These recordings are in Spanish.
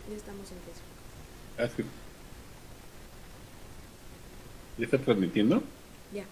Ya estamos en Facebook. Ah, sí. ¿Ya está transmitiendo? Ya.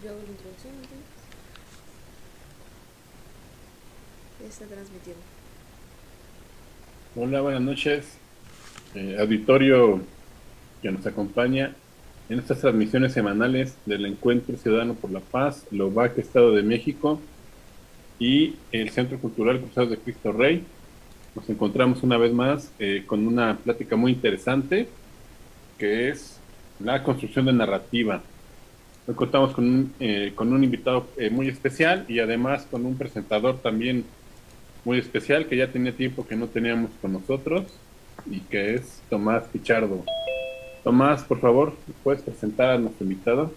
Yo hago la introducción, entonces. Ya está transmitiendo. Hola, buenas noches, auditorio que nos acompaña en estas transmisiones semanales del Encuentro Ciudadano por la Paz, el OVAC Estado de México y el Centro Cultural Cruzados de Cristo Rey. Nos encontramos una vez más con una plática muy interesante que es la construcción de narrativa. Hoy contamos con un invitado muy especial y además con un presentador también muy especial que ya tenía tiempo que no teníamos con nosotros y que es Tomás Pichardo. Tomás, por favor, ¿puedes presentar a nuestro invitado?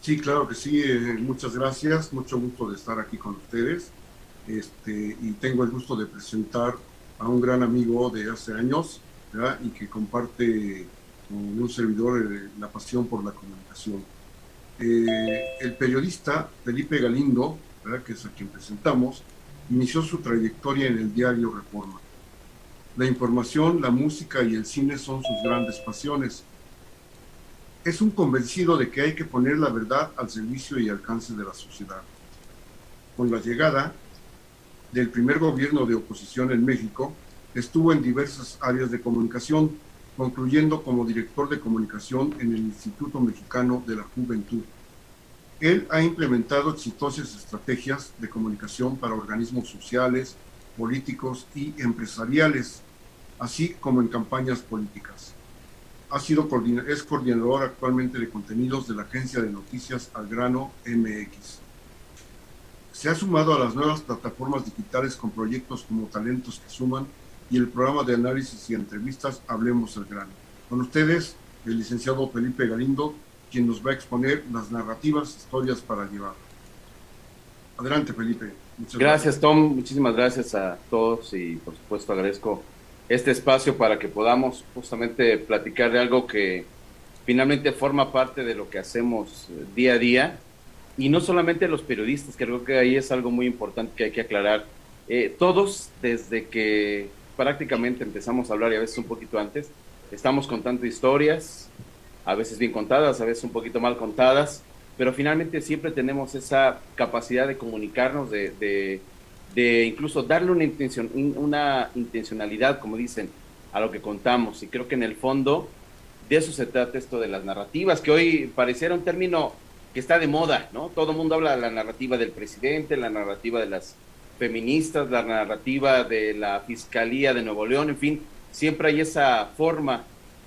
Sí, claro que sí, muchas gracias, mucho gusto de estar aquí con ustedes. Y tengo el gusto de presentar a un gran amigo de hace años, ¿verdad? Y que comparte con un servidor la pasión por la comunicación. El periodista Felipe Galindo, ¿verdad? Que es a quien presentamos, inició su trayectoria en el diario Reforma. La información, la música y el cine son sus grandes pasiones. Es un convencido de que hay que poner la verdad al servicio y alcance de la sociedad. Con la llegada del primer gobierno de oposición en México, estuvo en diversas áreas de comunicación, concluyendo como director de comunicación en el Instituto Mexicano de la Juventud. Él ha implementado exitosas estrategias de comunicación para organismos sociales, políticos y empresariales, así como en campañas políticas. Es coordinador actualmente de contenidos de la agencia de noticias Al Grano MX. Se ha sumado a las nuevas plataformas digitales con proyectos como Talentos que Suman y el programa de análisis y entrevistas Hablemos al Grano. Con ustedes, el licenciado Felipe Galindo, quien nos va a exponer las narrativas historias para llevar. Adelante, Felipe. Muchas Gracias, gracias. Tom. Muchísimas gracias a todos y por supuesto agradezco este espacio para que podamos justamente platicar de algo que finalmente forma parte de lo que hacemos día a día y no solamente los periodistas, que creo que ahí es algo muy importante que hay que aclarar. Todos, desde que prácticamente empezamos a hablar y a veces un poquito antes, estamos contando historias, a veces bien contadas, a veces un poquito mal contadas, pero finalmente siempre tenemos esa capacidad de comunicarnos, de incluso darle una intencionalidad, como dicen, a lo que contamos. Y creo que en el fondo de eso se trata esto de las narrativas, que hoy pareciera un término que está de moda, ¿no? Todo el mundo habla de la narrativa del presidente, la narrativa de las feministas, la narrativa de la Fiscalía de Nuevo León, en fin, siempre hay esa forma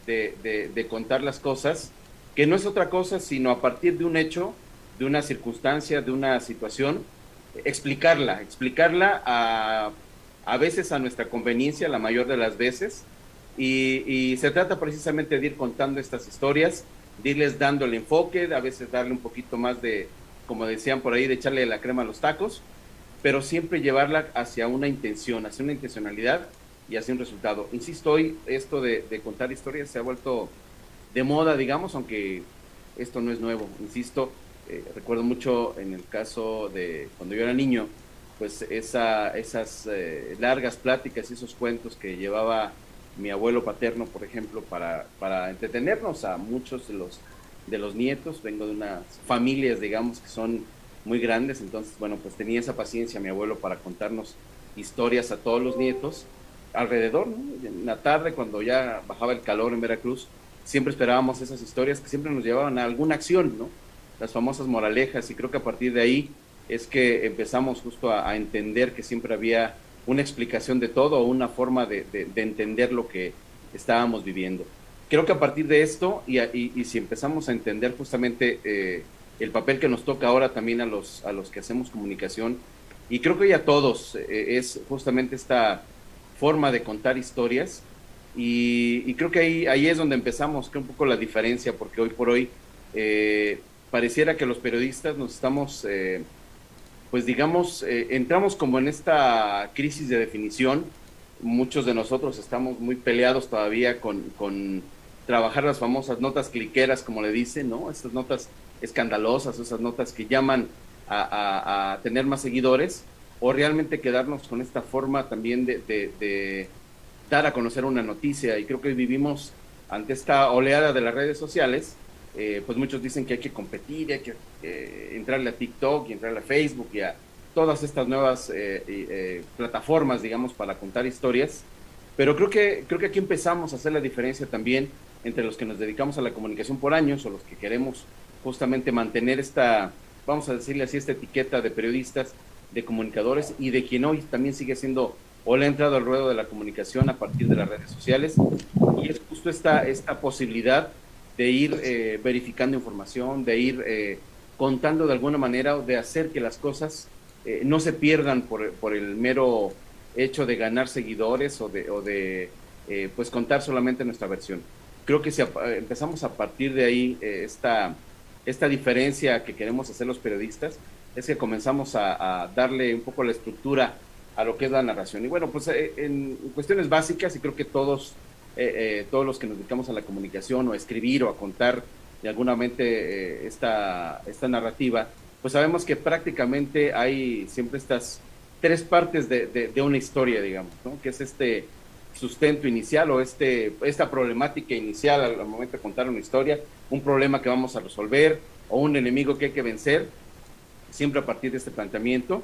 de contar las cosas, que no es otra cosa sino a partir de un hecho, de una circunstancia, de una situación, explicarla a veces a nuestra conveniencia, la mayor de las veces, y se trata precisamente de ir contando estas historias, de irles dando el enfoque, a veces darle un poquito más de, como decían por ahí, de echarle la crema a los tacos, pero siempre llevarla hacia una intención, hacia una intencionalidad y hacia un resultado. Insisto, hoy esto de contar historias se ha vuelto de moda, digamos, aunque esto no es nuevo. Insisto, recuerdo mucho en el caso de cuando yo era niño, pues esas largas pláticas y esos cuentos que llevaba mi abuelo paterno, por ejemplo, para entretenernos a muchos de los nietos. Vengo de unas familias, digamos, que son muy grandes, entonces, bueno, pues tenía esa paciencia mi abuelo para contarnos historias a todos los nietos alrededor, ¿no? En la tarde, cuando ya bajaba el calor en Veracruz, siempre esperábamos esas historias que siempre nos llevaban a alguna acción, ¿no? Las famosas moralejas, y creo que a partir de ahí es que empezamos justo a entender que siempre había una explicación de todo o una forma de entender lo que estábamos viviendo. creo que a partir de esto, y si empezamos a entender justamente el papel que nos toca ahora también a los que hacemos comunicación, y creo que ya todos, es justamente esta forma de contar historias, y creo que ahí es donde empezamos, creo un poco la diferencia, porque hoy por hoy pareciera que los periodistas nos estamos, pues digamos, entramos como en esta crisis de definición. Muchos de nosotros estamos muy peleados todavía con trabajar las famosas notas cliqueras, como le dicen, ¿no? Estas notas escandalosas, esas notas que llaman a tener más seguidores, o realmente quedarnos con esta forma también de dar a conocer una noticia. Y creo que vivimos ante esta oleada de las redes sociales, pues muchos dicen que hay que competir, hay que entrarle a TikTok y entrarle a Facebook y a todas estas nuevas plataformas, digamos, para contar historias. Pero creo que aquí empezamos a hacer la diferencia también entre los que nos dedicamos a la comunicación por años o los que queremos justamente mantener esta, vamos a decirle así, esta etiqueta de periodistas, de comunicadores, y de quien hoy también sigue siendo o le ha entrado al ruedo de la comunicación a partir de las redes sociales. Y es justo esta posibilidad de ir verificando información, de ir contando de alguna manera, o de hacer que las cosas no se pierdan por el mero hecho de ganar seguidores o de pues contar solamente nuestra versión. Creo que si empezamos a partir de ahí esta diferencia que queremos hacer los periodistas, es que comenzamos a darle un poco la estructura a lo que es la narración. Y bueno, pues en cuestiones básicas, y creo que todos los que nos dedicamos a la comunicación o a escribir o a contar de alguna mente esta narrativa, pues sabemos que prácticamente hay siempre estas tres partes de una historia, digamos, ¿no? Que es este sustento inicial o esta problemática inicial al momento de contar una historia, un problema que vamos a resolver o un enemigo que hay que vencer, siempre a partir de este planteamiento,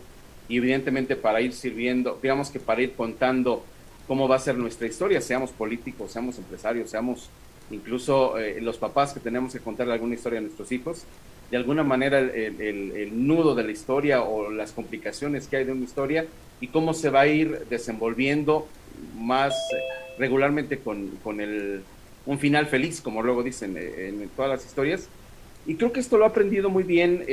y evidentemente para ir sirviendo, digamos que para ir contando cómo va a ser nuestra historia, seamos políticos, seamos empresarios, seamos incluso los papás que tenemos que contarle alguna historia a nuestros hijos. De alguna manera el nudo de la historia o las complicaciones que hay de una historia y cómo se va a ir desenvolviendo más regularmente con un final feliz, como luego dicen en todas las historias. Y creo que esto lo ha aprendido muy bien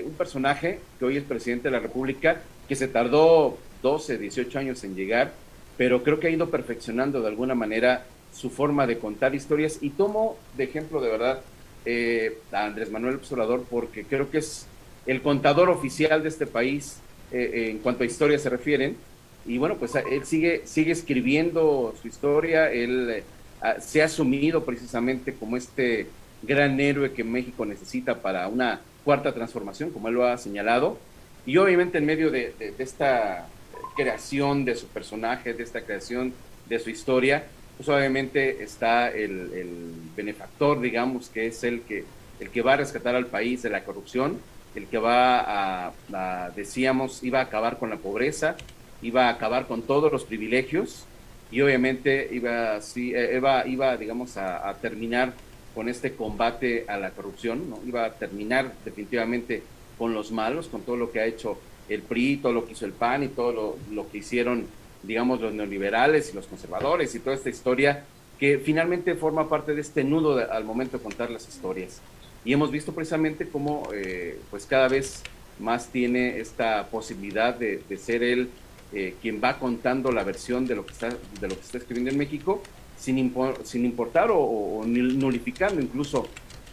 un personaje que hoy es presidente de la República, que se tardó 12, 18 años en llegar, pero creo que ha ido perfeccionando de alguna manera su forma de contar historias. Y tomo de ejemplo de verdad a Andrés Manuel López Obrador, porque creo que es el contador oficial de este país en cuanto a historia se refieren. Y bueno, pues él sigue escribiendo su historia, él se ha asumido precisamente como este gran héroe que México necesita para una cuarta transformación, como él lo ha señalado. Y obviamente en medio de esta creación de su personaje, de esta creación de su historia, pues obviamente está el benefactor, digamos, que es el que va a rescatar al país de la corrupción, el que va decíamos, iba a acabar con la pobreza, iba a acabar con todos los privilegios, y obviamente iba digamos, a terminar con este combate a la corrupción, ¿no? Iba a terminar definitivamente con los malos, con todo lo que ha hecho el PRI, todo lo que hizo el PAN y todo lo que hicieron, digamos, los neoliberales y los conservadores y toda esta historia que finalmente forma parte de este nudo al momento de contar las historias. Y hemos visto precisamente cómo pues cada vez más tiene esta posibilidad de ser él quien va contando la versión de lo que está escribiendo en México, sin importar o nulificando incluso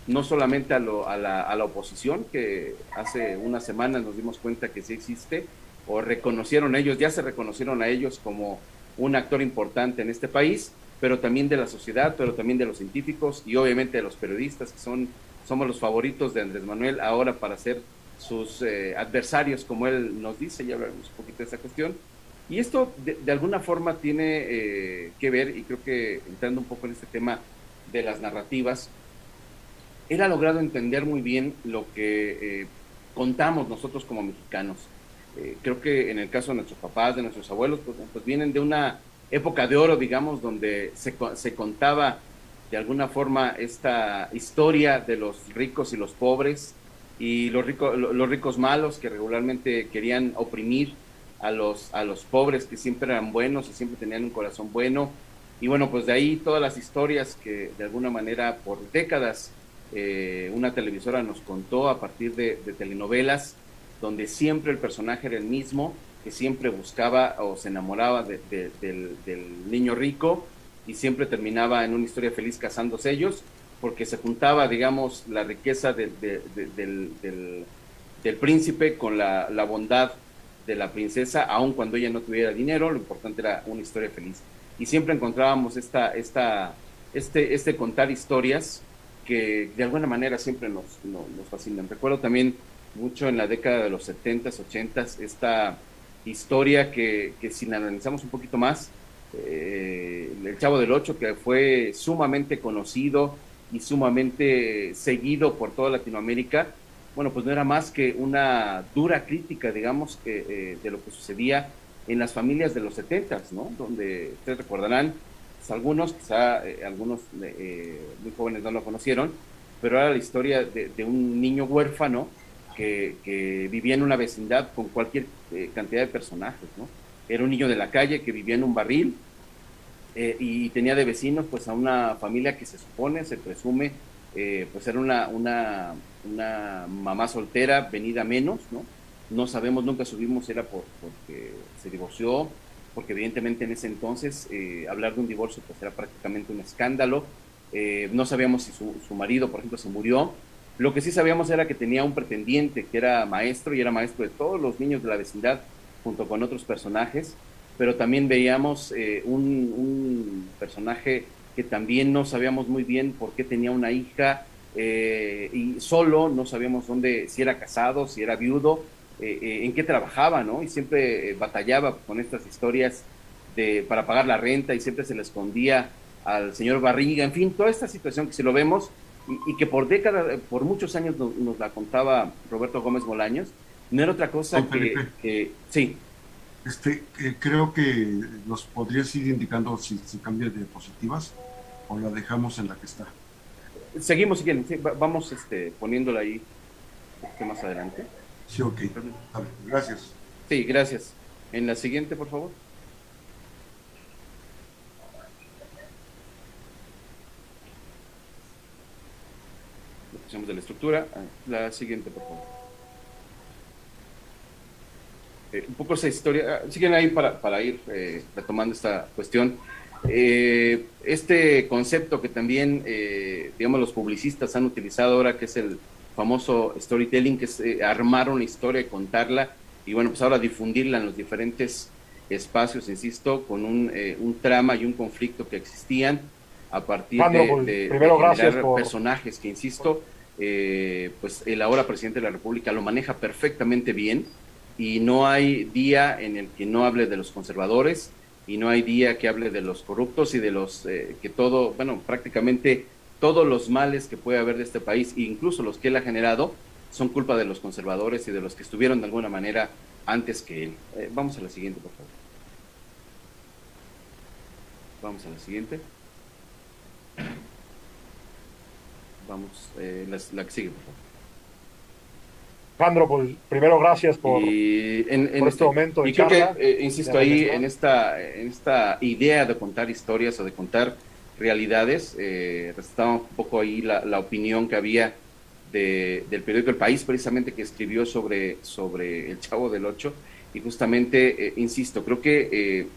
no solamente a la oposición, que hace unas semanas nos dimos cuenta que sí existe, o ya se reconocieron a ellos como un actor importante en este país, pero también de la sociedad, pero también de los científicos y obviamente de los periodistas, que somos los favoritos de Andrés Manuel ahora para ser sus adversarios, como él nos dice. Ya hablaremos un poquito de esa cuestión. Y esto de alguna forma tiene que ver, y creo que entrando un poco en este tema de las narrativas, él ha logrado entender muy bien lo que contamos nosotros como mexicanos. Creo que en el caso de nuestros papás, de nuestros abuelos, pues vienen de una época de oro, digamos, donde se contaba de alguna forma esta historia de los ricos y los pobres, y los ricos malos que regularmente querían oprimir a los pobres, que siempre eran buenos y siempre tenían un corazón bueno, Y bueno, pues de ahí todas las historias que de alguna manera por décadas una televisora nos contó a partir de telenovelas, donde siempre el personaje era el mismo, que siempre buscaba o se enamoraba del niño rico y siempre terminaba en una historia feliz casándose ellos, porque se juntaba, digamos, la riqueza del príncipe con la bondad de la princesa, aun cuando ella no tuviera dinero, lo importante era una historia feliz. Y siempre encontrábamos este contar historias que de alguna manera siempre nos fascinan. Recuerdo también mucho en la década de los 70s, 80s, esta historia que si la analizamos un poquito más, el Chavo del Ocho, que fue sumamente conocido y sumamente seguido por toda Latinoamérica, bueno, pues no era más que una dura crítica, digamos, de lo que sucedía en las familias de los 70s, ¿no? Donde ustedes recordarán, pues algunos, quizá algunos muy jóvenes no lo conocieron, pero era la historia de un niño huérfano que vivía en una vecindad con cualquier cantidad de personajes, ¿no? Era un niño de la calle que vivía en un barril y tenía de vecinos pues a una familia que se supone, se presume, pues era una mamá soltera venida menos, ¿no? No sabemos, nunca supimos si era porque se divorció, porque evidentemente en ese entonces hablar de un divorcio pues era prácticamente un escándalo. No sabíamos si su marido, por ejemplo, se murió. Lo que sí sabíamos era que tenía un pretendiente que era maestro y era maestro de todos los niños de la vecindad junto con otros personajes, pero también veíamos un personaje que también no sabíamos muy bien por qué tenía una hija y solo no sabíamos si era casado, si era viudo, en qué trabajaba, ¿no? Y siempre batallaba con estas historias para pagar la renta y siempre se le escondía al señor Barriga, en fin, toda esta situación que si lo vemos y que por décadas, por muchos años nos la contaba Roberto Gómez Bolaños, no era otra cosa que sí. Creo que nos podrías ir indicando si se cambia de diapositivas o la dejamos en la que está. Seguimos siguiendo, sí, vamos poniéndola ahí un poquito más adelante. Sí, ok. Gracias. Sí, gracias. En la siguiente, por favor. Lo pusimos de la estructura. La siguiente, por favor. Un poco esa historia. Siguen ahí para ir retomando esta cuestión. Este concepto que también, digamos, los publicistas han utilizado ahora, que es el famoso storytelling, que es armar una historia y contarla, y bueno, pues ahora difundirla en los diferentes espacios, insisto, con un trama y un conflicto que existían a partir de generar personajes que, insisto, pues el ahora presidente de la República lo maneja perfectamente bien, y no hay día en el que no hable de los conservadores, y no hay día que hable de los corruptos y de los que todo, bueno, prácticamente todos los males que puede haber de este país, incluso los que él ha generado, son culpa de los conservadores y de los que estuvieron de alguna manera antes que él. Vamos a la siguiente, por favor. Vamos a la siguiente. Vamos, la que sigue, por favor. Alejandro, pues primero gracias por este momento de y creo charla, que, insisto, ahí en esta idea de contar historias o de contar realidades, estaba un poco ahí la opinión que había del periódico El País, precisamente, que escribió sobre el Chavo del Ocho, y justamente, insisto, creo que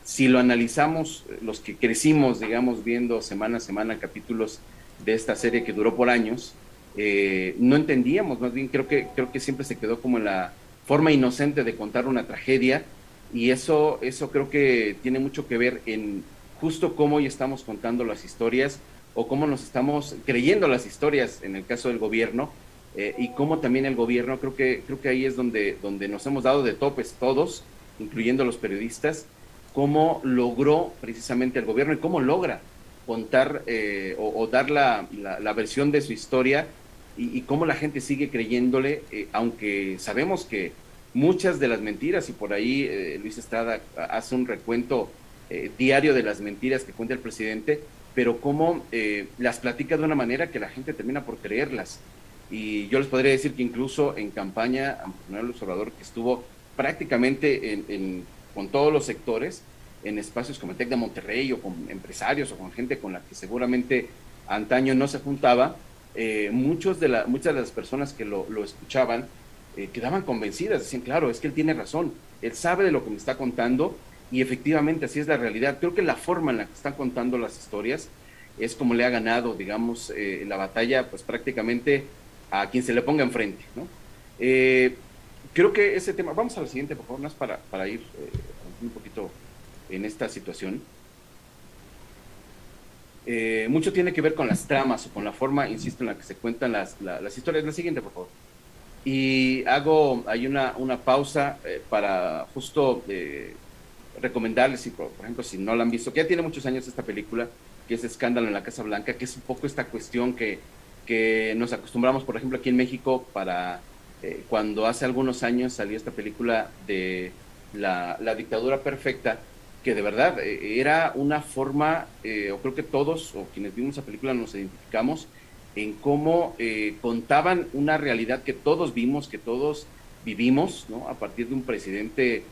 si lo analizamos, los que crecimos, digamos, viendo semana a semana capítulos de esta serie que duró por años, no entendíamos, más bien creo que siempre se quedó como en la forma inocente de contar una tragedia, y eso creo que tiene mucho que ver en justo cómo hoy estamos contando las historias o cómo nos estamos creyendo las historias en el caso del gobierno, y cómo también el gobierno, creo que ahí es donde nos hemos dado de topes todos, incluyendo los periodistas, cómo logró precisamente el gobierno y cómo logra contar o dar la versión de su historia, y cómo la gente sigue creyéndole, aunque sabemos que muchas de las mentiras, y por ahí Luis Estrada hace un recuento diario de las mentiras que cuenta el presidente, pero cómo las platica de una manera que la gente termina por creerlas. Y yo les podría decir que incluso en campaña, Manuel López Obrador, que estuvo prácticamente con todos los sectores, en espacios como el TEC de Monterrey o con empresarios o con gente con la que seguramente antaño no se juntaba, muchas de las personas que lo escuchaban quedaban convencidas, decían, claro, es que él tiene razón, él sabe de lo que me está contando y efectivamente así es la realidad. Creo que la forma en la que están contando las historias es como le ha ganado, digamos, la batalla, pues prácticamente a quien se le ponga enfrente, ¿no? Creo que ese tema, vamos a la siguiente, por favor, más para ir un poquito en esta situación. Mucho tiene que ver con las tramas o con la forma, insisto, en la que se cuentan las historias. La siguiente, por favor. Y hay una pausa para justo recomendarles, si, por ejemplo, si no la han visto, que ya tiene muchos años esta película, que es Escándalo en la Casa Blanca, que es un poco esta cuestión que nos acostumbramos, por ejemplo, aquí en México, para cuando hace algunos años salió esta película de la dictadura perfecta, que de verdad era una forma, o creo que todos, o quienes vimos esa película nos identificamos, en cómo contaban una realidad que todos vimos, que todos vivimos, ¿no? A partir de un presidente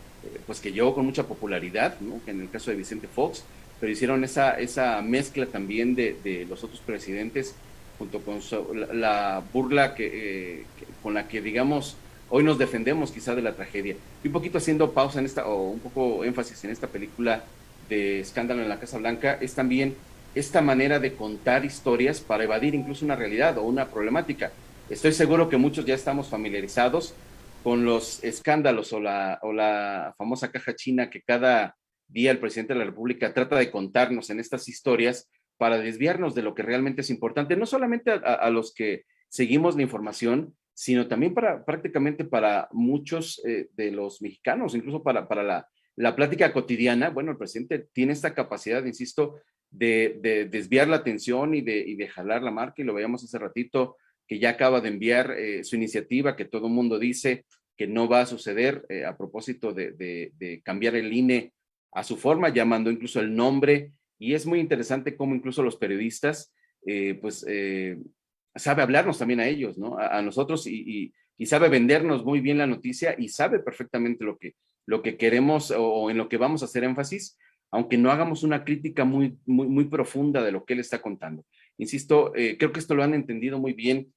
pues que llegó con mucha popularidad, ¿no? En el caso de Vicente Fox, pero hicieron esa mezcla también de los otros presidentes, junto con la burla con la que, digamos, hoy nos defendemos quizá de la tragedia. Y un poquito haciendo pausa en o un poco énfasis en esta película de Escándalo en la Casa Blanca, es también esta manera de contar historias para evadir incluso una realidad o una problemática. Estoy seguro que muchos ya estamos familiarizados con los escándalos o la famosa caja china que cada día el presidente de la República trata de contarnos en estas historias para desviarnos de lo que realmente es importante, no solamente a los que seguimos la información, sino también prácticamente para muchos de los mexicanos, incluso para la plática cotidiana. Bueno, el presidente tiene esta capacidad, insisto, de desviar la atención y de jalar la marca, y lo veíamos hace ratito, que ya acaba de enviar su iniciativa, que todo el mundo dice que no va a suceder, a propósito de cambiar el INE a su forma, llamando incluso el nombre, y es muy interesante cómo incluso los periodistas, sabe hablarnos también a ellos, ¿no? A nosotros, y sabe vendernos muy bien la noticia, y sabe perfectamente lo que queremos o en lo que vamos a hacer énfasis, aunque no hagamos una crítica muy, muy, muy profunda de lo que él está contando. Insisto, creo que esto lo han entendido muy bien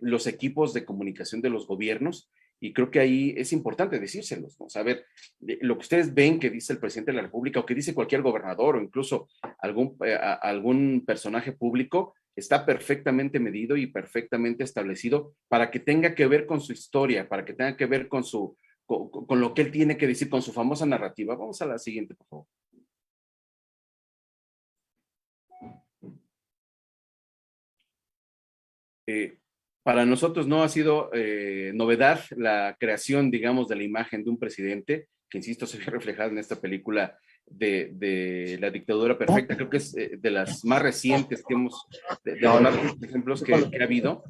los equipos de comunicación de los gobiernos, y creo que ahí es importante decírselos, ¿no? Saber lo que ustedes ven que dice el presidente de la República, o que dice cualquier gobernador, o incluso algún personaje público, está perfectamente medido y perfectamente establecido para que tenga que ver con su historia, para que tenga que ver con lo que él tiene que decir, con su famosa narrativa. Vamos a la siguiente, por favor. Para nosotros no ha sido novedad la creación, digamos, de la imagen de un presidente, que insisto, se ve reflejada en esta película de la dictadura perfecta. Creo que es de las más recientes que de los más recientes ejemplos que ha habido,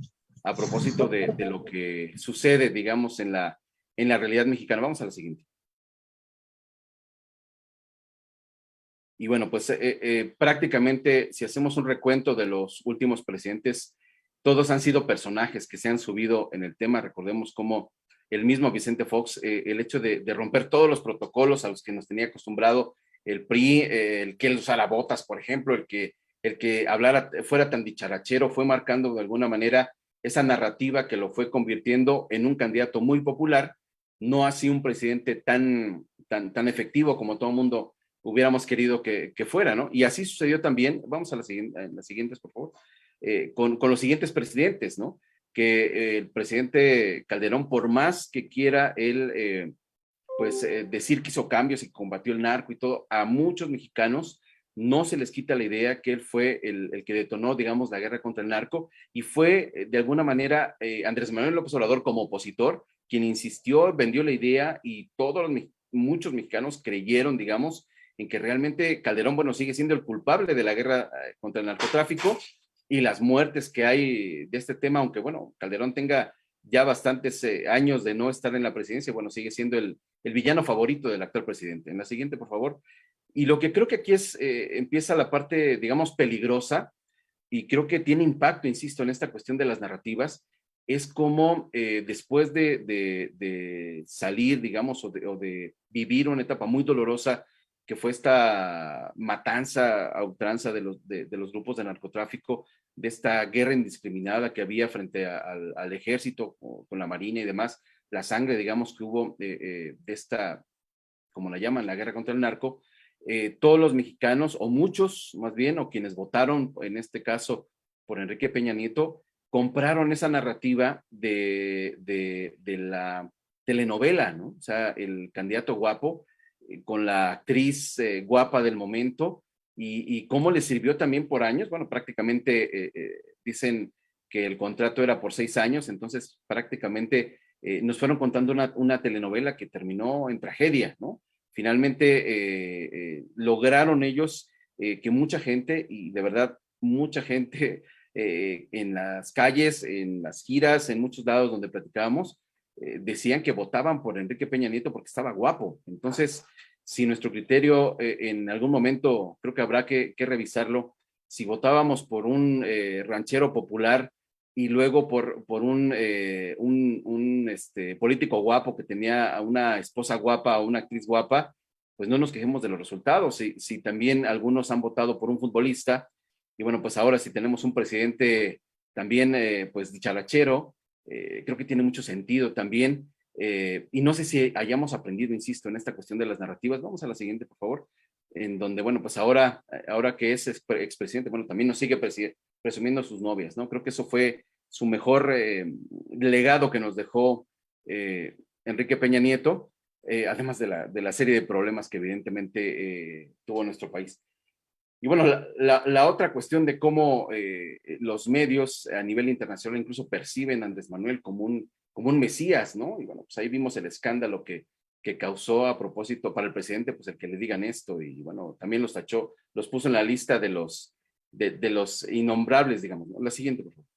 a propósito de lo que sucede, digamos, en la realidad mexicana. Vamos a la siguiente. Y bueno, pues prácticamente, si hacemos un recuento de los últimos presidentes, todos han sido personajes que se han subido en el tema. Recordemos cómo el mismo Vicente Fox, el hecho de romper todos los protocolos a los que nos tenía acostumbrado el PRI, el que él usara botas, por ejemplo, el que hablara, fuera tan dicharachero, fue marcando de alguna manera esa narrativa que lo fue convirtiendo en un candidato muy popular, no así un presidente tan efectivo como todo el mundo hubiéramos querido que fuera, ¿no? Y así sucedió también. Vamos a las siguientes, por favor. Con los siguientes presidentes, ¿no? Que el presidente Calderón, por más que quiera él, decir que hizo cambios y combatió el narco y todo, a muchos mexicanos no se les quita la idea que él fue el que detonó, digamos, la guerra contra el narco, y fue, de alguna manera, Andrés Manuel López Obrador, como opositor, quien insistió, vendió la idea, y muchos mexicanos creyeron, digamos, en que realmente Calderón, bueno, sigue siendo el culpable de la guerra contra el narcotráfico y las muertes que hay de este tema, aunque, bueno, Calderón tenga ya bastantes años de no estar en la presidencia, bueno, sigue siendo el villano favorito del actual presidente. En la siguiente, por favor. Y lo que creo que aquí empieza la parte, digamos, peligrosa, y creo que tiene impacto, insisto, en esta cuestión de las narrativas, es cómo después de salir, digamos, o de vivir una etapa muy dolorosa que fue esta matanza a ultranza de los grupos de narcotráfico, de esta guerra indiscriminada que había frente al ejército, con la marina y demás, la sangre, digamos, que hubo de esta, como la llaman, la guerra contra el narco. Todos los mexicanos, o muchos más bien, o quienes votaron, en este caso, por Enrique Peña Nieto, compraron esa narrativa de la telenovela, ¿no? O sea, el candidato guapo con la actriz guapa del momento, y cómo le sirvió también por años. Bueno, prácticamente dicen que el contrato era por 6 años, entonces prácticamente nos fueron contando una telenovela que terminó en tragedia, ¿no? Finalmente lograron ellos que mucha gente, y de verdad mucha gente en las calles, en las giras, en muchos lados donde platicábamos, decían que votaban por Enrique Peña Nieto porque estaba guapo. Entonces, si nuestro criterio en algún momento, creo que habrá que revisarlo, si votábamos por un ranchero popular y luego por un político guapo que tenía una esposa guapa o una actriz guapa, pues no nos quejemos de los resultados. Si también algunos han votado por un futbolista, y bueno, pues ahora si tenemos un presidente también pues dicharachero, creo que tiene mucho sentido también. Y no sé si hayamos aprendido, insisto, en esta cuestión de las narrativas. Vamos a la siguiente, por favor, en donde, bueno, pues ahora que es expresidente, bueno, también nos sigue presumiendo sus novias, ¿no? Creo que eso fue su mejor legado que nos dejó Enrique Peña Nieto, además de la serie de problemas que evidentemente tuvo nuestro país. Y bueno, la otra cuestión de cómo los medios a nivel internacional incluso perciben a Andrés Manuel como un mesías, ¿no? Y bueno, pues ahí vimos el escándalo que causó a propósito para el presidente, pues el que le digan esto, y bueno, también los tachó, los puso en la lista de los innombrables, digamos, ¿no? La siguiente, por favor.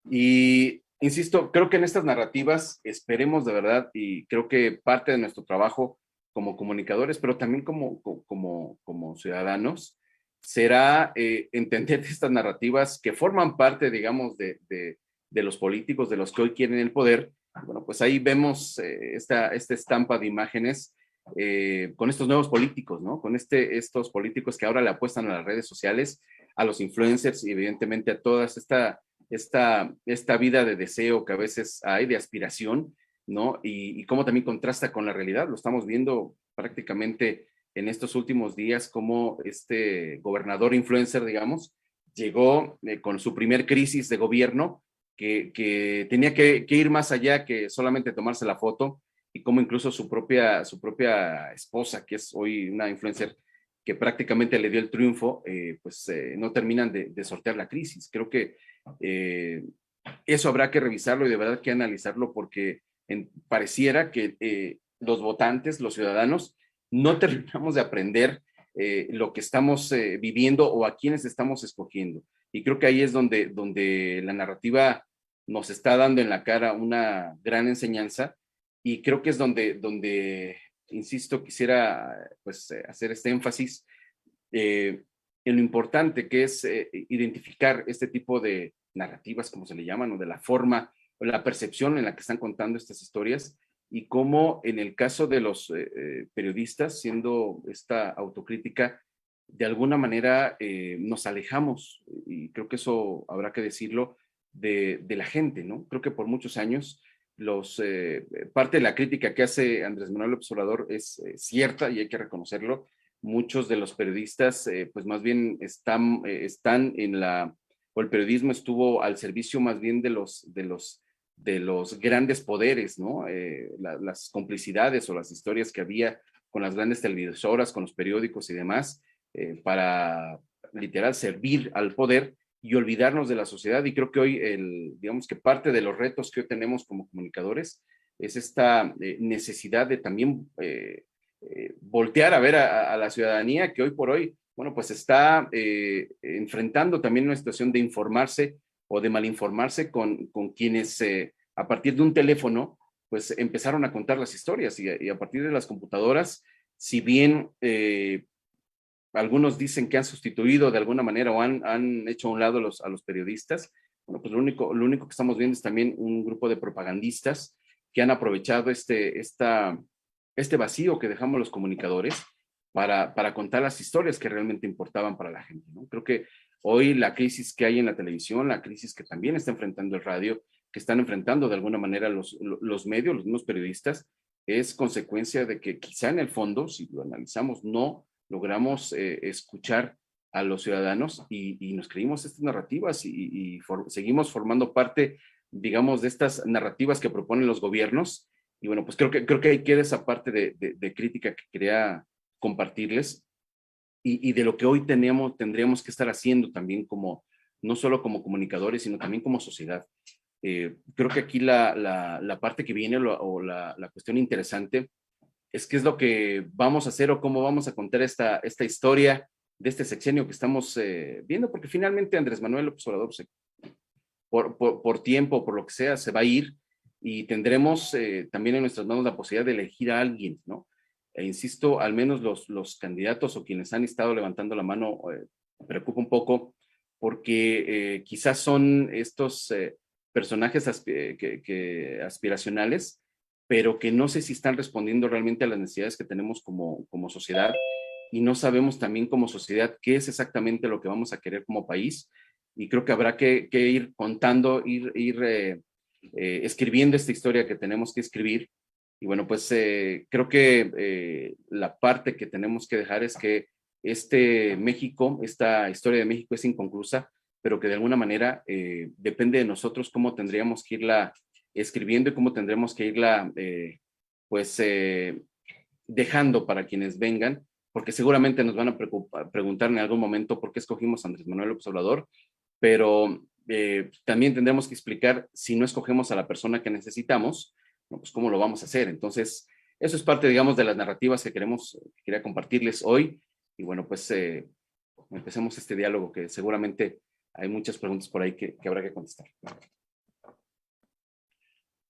Y insisto, creo que en estas narrativas esperemos de verdad, y creo que parte de nuestro trabajo como comunicadores, pero también como ciudadanos, será entender estas narrativas que forman parte, digamos, de los políticos, de los que hoy quieren el poder. Bueno, pues ahí vemos esta estampa de imágenes con estos nuevos políticos, ¿no? Con estos políticos que ahora le apuestan a las redes sociales, a los influencers y evidentemente a toda esta vida de deseo que a veces hay, de aspiración, ¿no? Y cómo también contrasta con la realidad. Lo estamos viendo prácticamente en estos últimos días, como este gobernador influencer, digamos, llegó con su primer crisis de gobierno, que tenía que ir más allá que solamente tomarse la foto, y como incluso su propia esposa, que es hoy una influencer que prácticamente le dio el triunfo, no terminan de sortear la crisis. Creo que eso habrá que revisarlo y de verdad que analizarlo, porque pareciera que los votantes, los ciudadanos, no terminamos de aprender lo que estamos viviendo o a quienes estamos escogiendo. Y creo que ahí es donde la narrativa nos está dando en la cara una gran enseñanza, y creo que es donde insisto, quisiera pues hacer este énfasis en lo importante que es identificar este tipo de narrativas, como se le llaman, o de la forma o la percepción en la que están contando estas historias, y cómo en el caso de los periodistas, siendo esta autocrítica, de alguna manera nos alejamos, y creo que eso habrá que decirlo, de la gente, ¿no? Creo que por muchos años parte de la crítica que hace Andrés Manuel López Obrador es cierta y hay que reconocerlo. Muchos de los periodistas, pues más bien están o el periodismo estuvo al servicio más bien de los grandes poderes, ¿no? Las complicidades o las historias que había con las grandes televisoras, con los periódicos y demás, para literal servir al poder y olvidarnos de la sociedad. Y creo que hoy, digamos que parte de los retos que hoy tenemos como comunicadores es esta necesidad de también voltear a ver a la ciudadanía que hoy por hoy, bueno, pues está enfrentando también una situación de informarse o de malinformarse con quienes a partir de un teléfono, pues empezaron a contar las historias, y a partir de las computadoras, si bien algunos dicen que han sustituido de alguna manera o han hecho a un lado a los periodistas, bueno, pues lo único que estamos viendo es también un grupo de propagandistas que han aprovechado esta este vacío que dejamos los comunicadores para contar las historias que realmente importaban para la gente, ¿no? Creo que hoy la crisis que hay en la televisión, la crisis que también está enfrentando el radio, que están enfrentando de alguna manera los medios, los mismos periodistas, es consecuencia de que quizá en el fondo, si lo analizamos, no logramos escuchar a los ciudadanos y nos creímos estas narrativas y seguimos formando parte, digamos, de estas narrativas que proponen los gobiernos. Y bueno, pues creo que ahí queda esa parte de crítica que quería compartirles y de lo que hoy tendríamos que estar haciendo también como, no solo como comunicadores, sino también como sociedad. Creo que aquí la parte que viene o la cuestión interesante es qué es lo que vamos a hacer o cómo vamos a contar esta historia de este sexenio que estamos viendo, porque finalmente Andrés Manuel López Obrador por tiempo, por lo que sea, se va a ir y tendremos también en nuestras manos la posibilidad de elegir a alguien, ¿no? E insisto, al menos los candidatos o quienes han estado levantando la mano preocupa un poco porque quizás son estos personajes aspiracionales, pero que no sé si están respondiendo realmente a las necesidades que tenemos como sociedad y no sabemos también como sociedad qué es exactamente lo que vamos a querer como país y creo que habrá que ir contando, ir escribiendo esta historia que tenemos que escribir. Y bueno, pues creo que la parte que tenemos que dejar es que México, esta historia de México es inconclusa, pero que de alguna manera depende de nosotros cómo tendríamos que irla escribiendo y cómo tendremos que irla dejando para quienes vengan, porque seguramente nos van a preguntar en algún momento por qué escogimos a Andrés Manuel López Obrador, pero también tendremos que explicar si no escogemos a la persona que necesitamos, ¿no? Pues cómo lo vamos a hacer. Entonces, eso es parte, digamos, de las narrativas que quería compartirles hoy. Y bueno, pues empecemos este diálogo que seguramente hay muchas preguntas por ahí que habrá que contestar.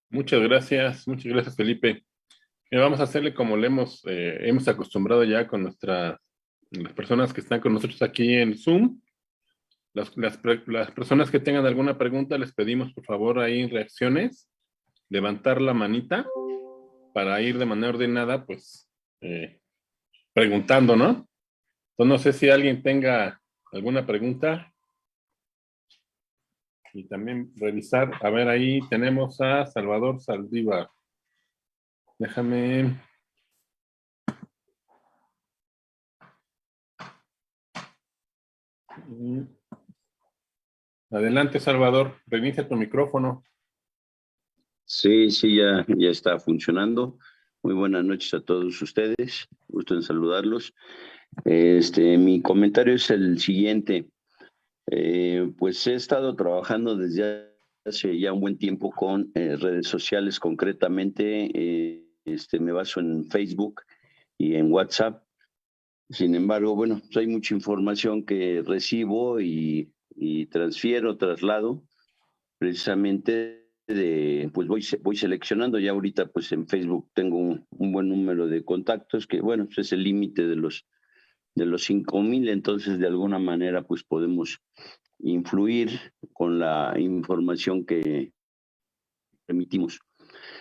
Muchas gracias Felipe. Vamos a hacerle como le hemos acostumbrado ya con las personas que están con nosotros aquí en Zoom. Las personas que tengan alguna pregunta, les pedimos por favor ahí en reacciones, levantar la manita para ir de manera ordenada, pues, preguntando, ¿no? Entonces, no sé si alguien tenga alguna pregunta. Y también revisar, a ver, ahí tenemos a Salvador Saldívar. Déjame. Adelante, Salvador, reinicia tu micrófono. Sí, ya está funcionando. Muy buenas noches a todos ustedes. Gusto en saludarlos. Mi comentario es el siguiente. Pues he estado trabajando desde hace ya un buen tiempo con redes sociales, concretamente me baso en Facebook y en WhatsApp. Sin embargo, bueno, pues hay mucha información que recibo y traslado precisamente pues voy seleccionando. Ya ahorita pues en Facebook tengo un buen número de contactos que, bueno, pues es el límite de los 5,000, entonces de alguna manera pues podemos influir con la información que emitimos.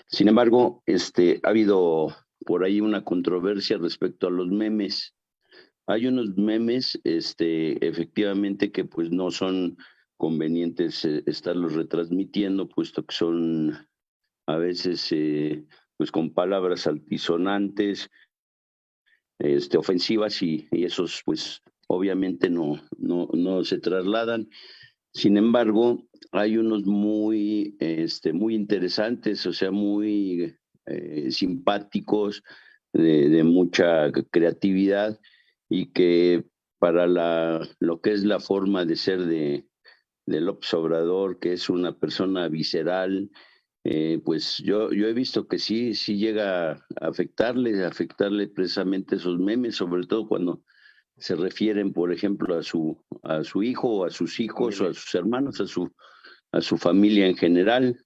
Sin embargo, ha habido por ahí una controversia respecto a los memes. Hay unos memes, efectivamente, que pues no son convenientes estarlos retransmitiendo, puesto que son a veces pues con palabras altisonantes, ofensivas y esos pues obviamente no se trasladan. Sin embargo, hay unos muy interesantes, o sea, muy simpáticos, de mucha creatividad, y que para lo que es la forma de ser de López Obrador, que es una persona visceral, pues yo he visto que sí llega a afectarle precisamente esos memes, sobre todo cuando se refieren, por ejemplo, a su hijo o a sus hijos o a sus hermanos, a su familia en general.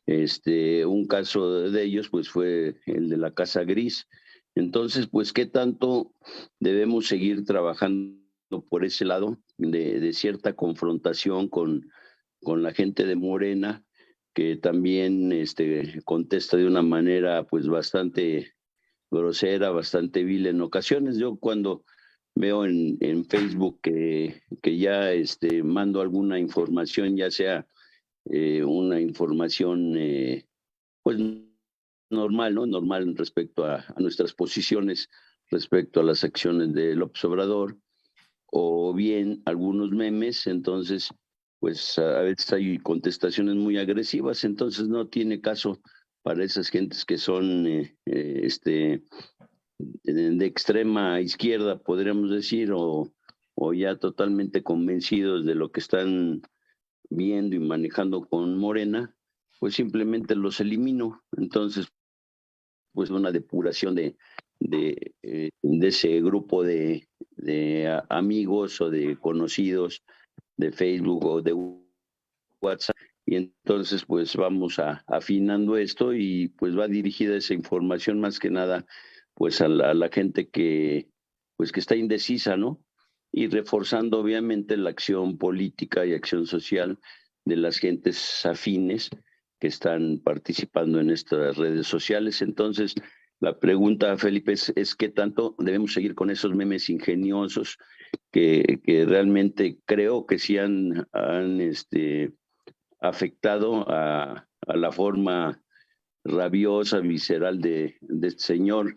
Un caso de ellos pues fue el de la Casa Gris. Entonces, pues, ¿qué tanto debemos seguir trabajando por ese lado de cierta confrontación con la gente de Morena, que también contesta de una manera pues bastante grosera, bastante vil en ocasiones. Yo cuando veo en Facebook que ya mando alguna información, ya sea una información pues normal, ¿no? Normal respecto a nuestras posiciones, respecto a las acciones de López Obrador, o bien algunos memes, entonces pues a veces hay contestaciones muy agresivas, entonces no tiene caso para esas gentes que son de extrema izquierda, podríamos decir, o ya totalmente convencidos de lo que están viendo y manejando con Morena, pues simplemente los elimino. Entonces, pues una depuración de ese grupo de amigos o de conocidos de Facebook o de WhatsApp, y entonces pues vamos afinando esto y pues va dirigida esa información más que nada pues a la gente que pues que está indecisa, ¿no? Y reforzando obviamente la acción política y acción social de las gentes afines que están participando en estas redes sociales. Entonces, la pregunta, Felipe, es qué tanto debemos seguir con esos memes ingeniosos que realmente creo que sí han afectado a la forma rabiosa, visceral de este señor.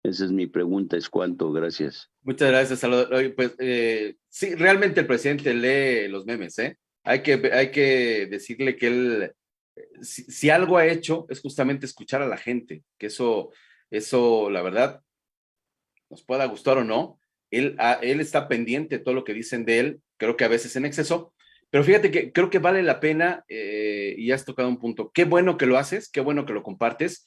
Esa es mi pregunta, es cuánto. Gracias. Muchas gracias, Salvador. Oye, pues sí, realmente el presidente lee los memes, ¿eh? Hay que decirle que él, si algo ha hecho, es justamente escuchar a la gente, que eso, la verdad, nos pueda gustar o no, él está pendiente de todo lo que dicen de él, creo que a veces en exceso, pero fíjate que creo que vale la pena, y has tocado un punto, qué bueno que lo haces, qué bueno que lo compartes,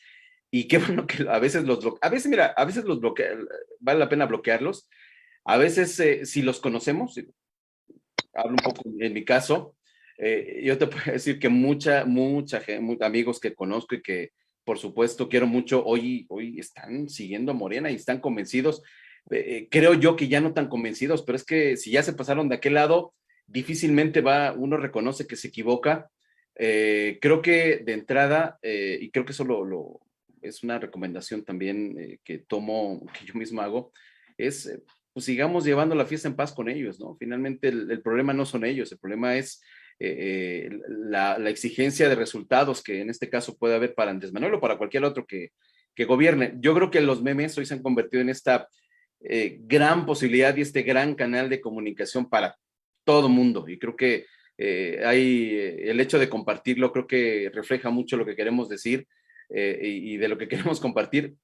y qué bueno que a veces a veces los bloquea, vale la pena bloquearlos, a veces si los conocemos, hablo un poco en mi caso, yo te puedo decir que mucha gente, amigos que conozco y que por supuesto quiero mucho, hoy están siguiendo a Morena y están convencidos, creo yo que ya no tan convencidos, pero es que si ya se pasaron de aquel lado, difícilmente uno reconoce que se equivoca. Creo que de entrada, y creo que eso es una recomendación también que tomo, que yo mismo hago, es pues sigamos llevando la fiesta en paz con ellos, ¿no? Finalmente el problema no son ellos, el problema es la exigencia de resultados que en este caso puede haber para Andrés Manuel o para cualquier otro que gobierne. Yo creo que los memes hoy se han convertido en esta gran posibilidad y este gran canal de comunicación para todo mundo, y creo que el hecho de compartirlo creo que refleja mucho lo que queremos decir, y de lo que queremos compartir,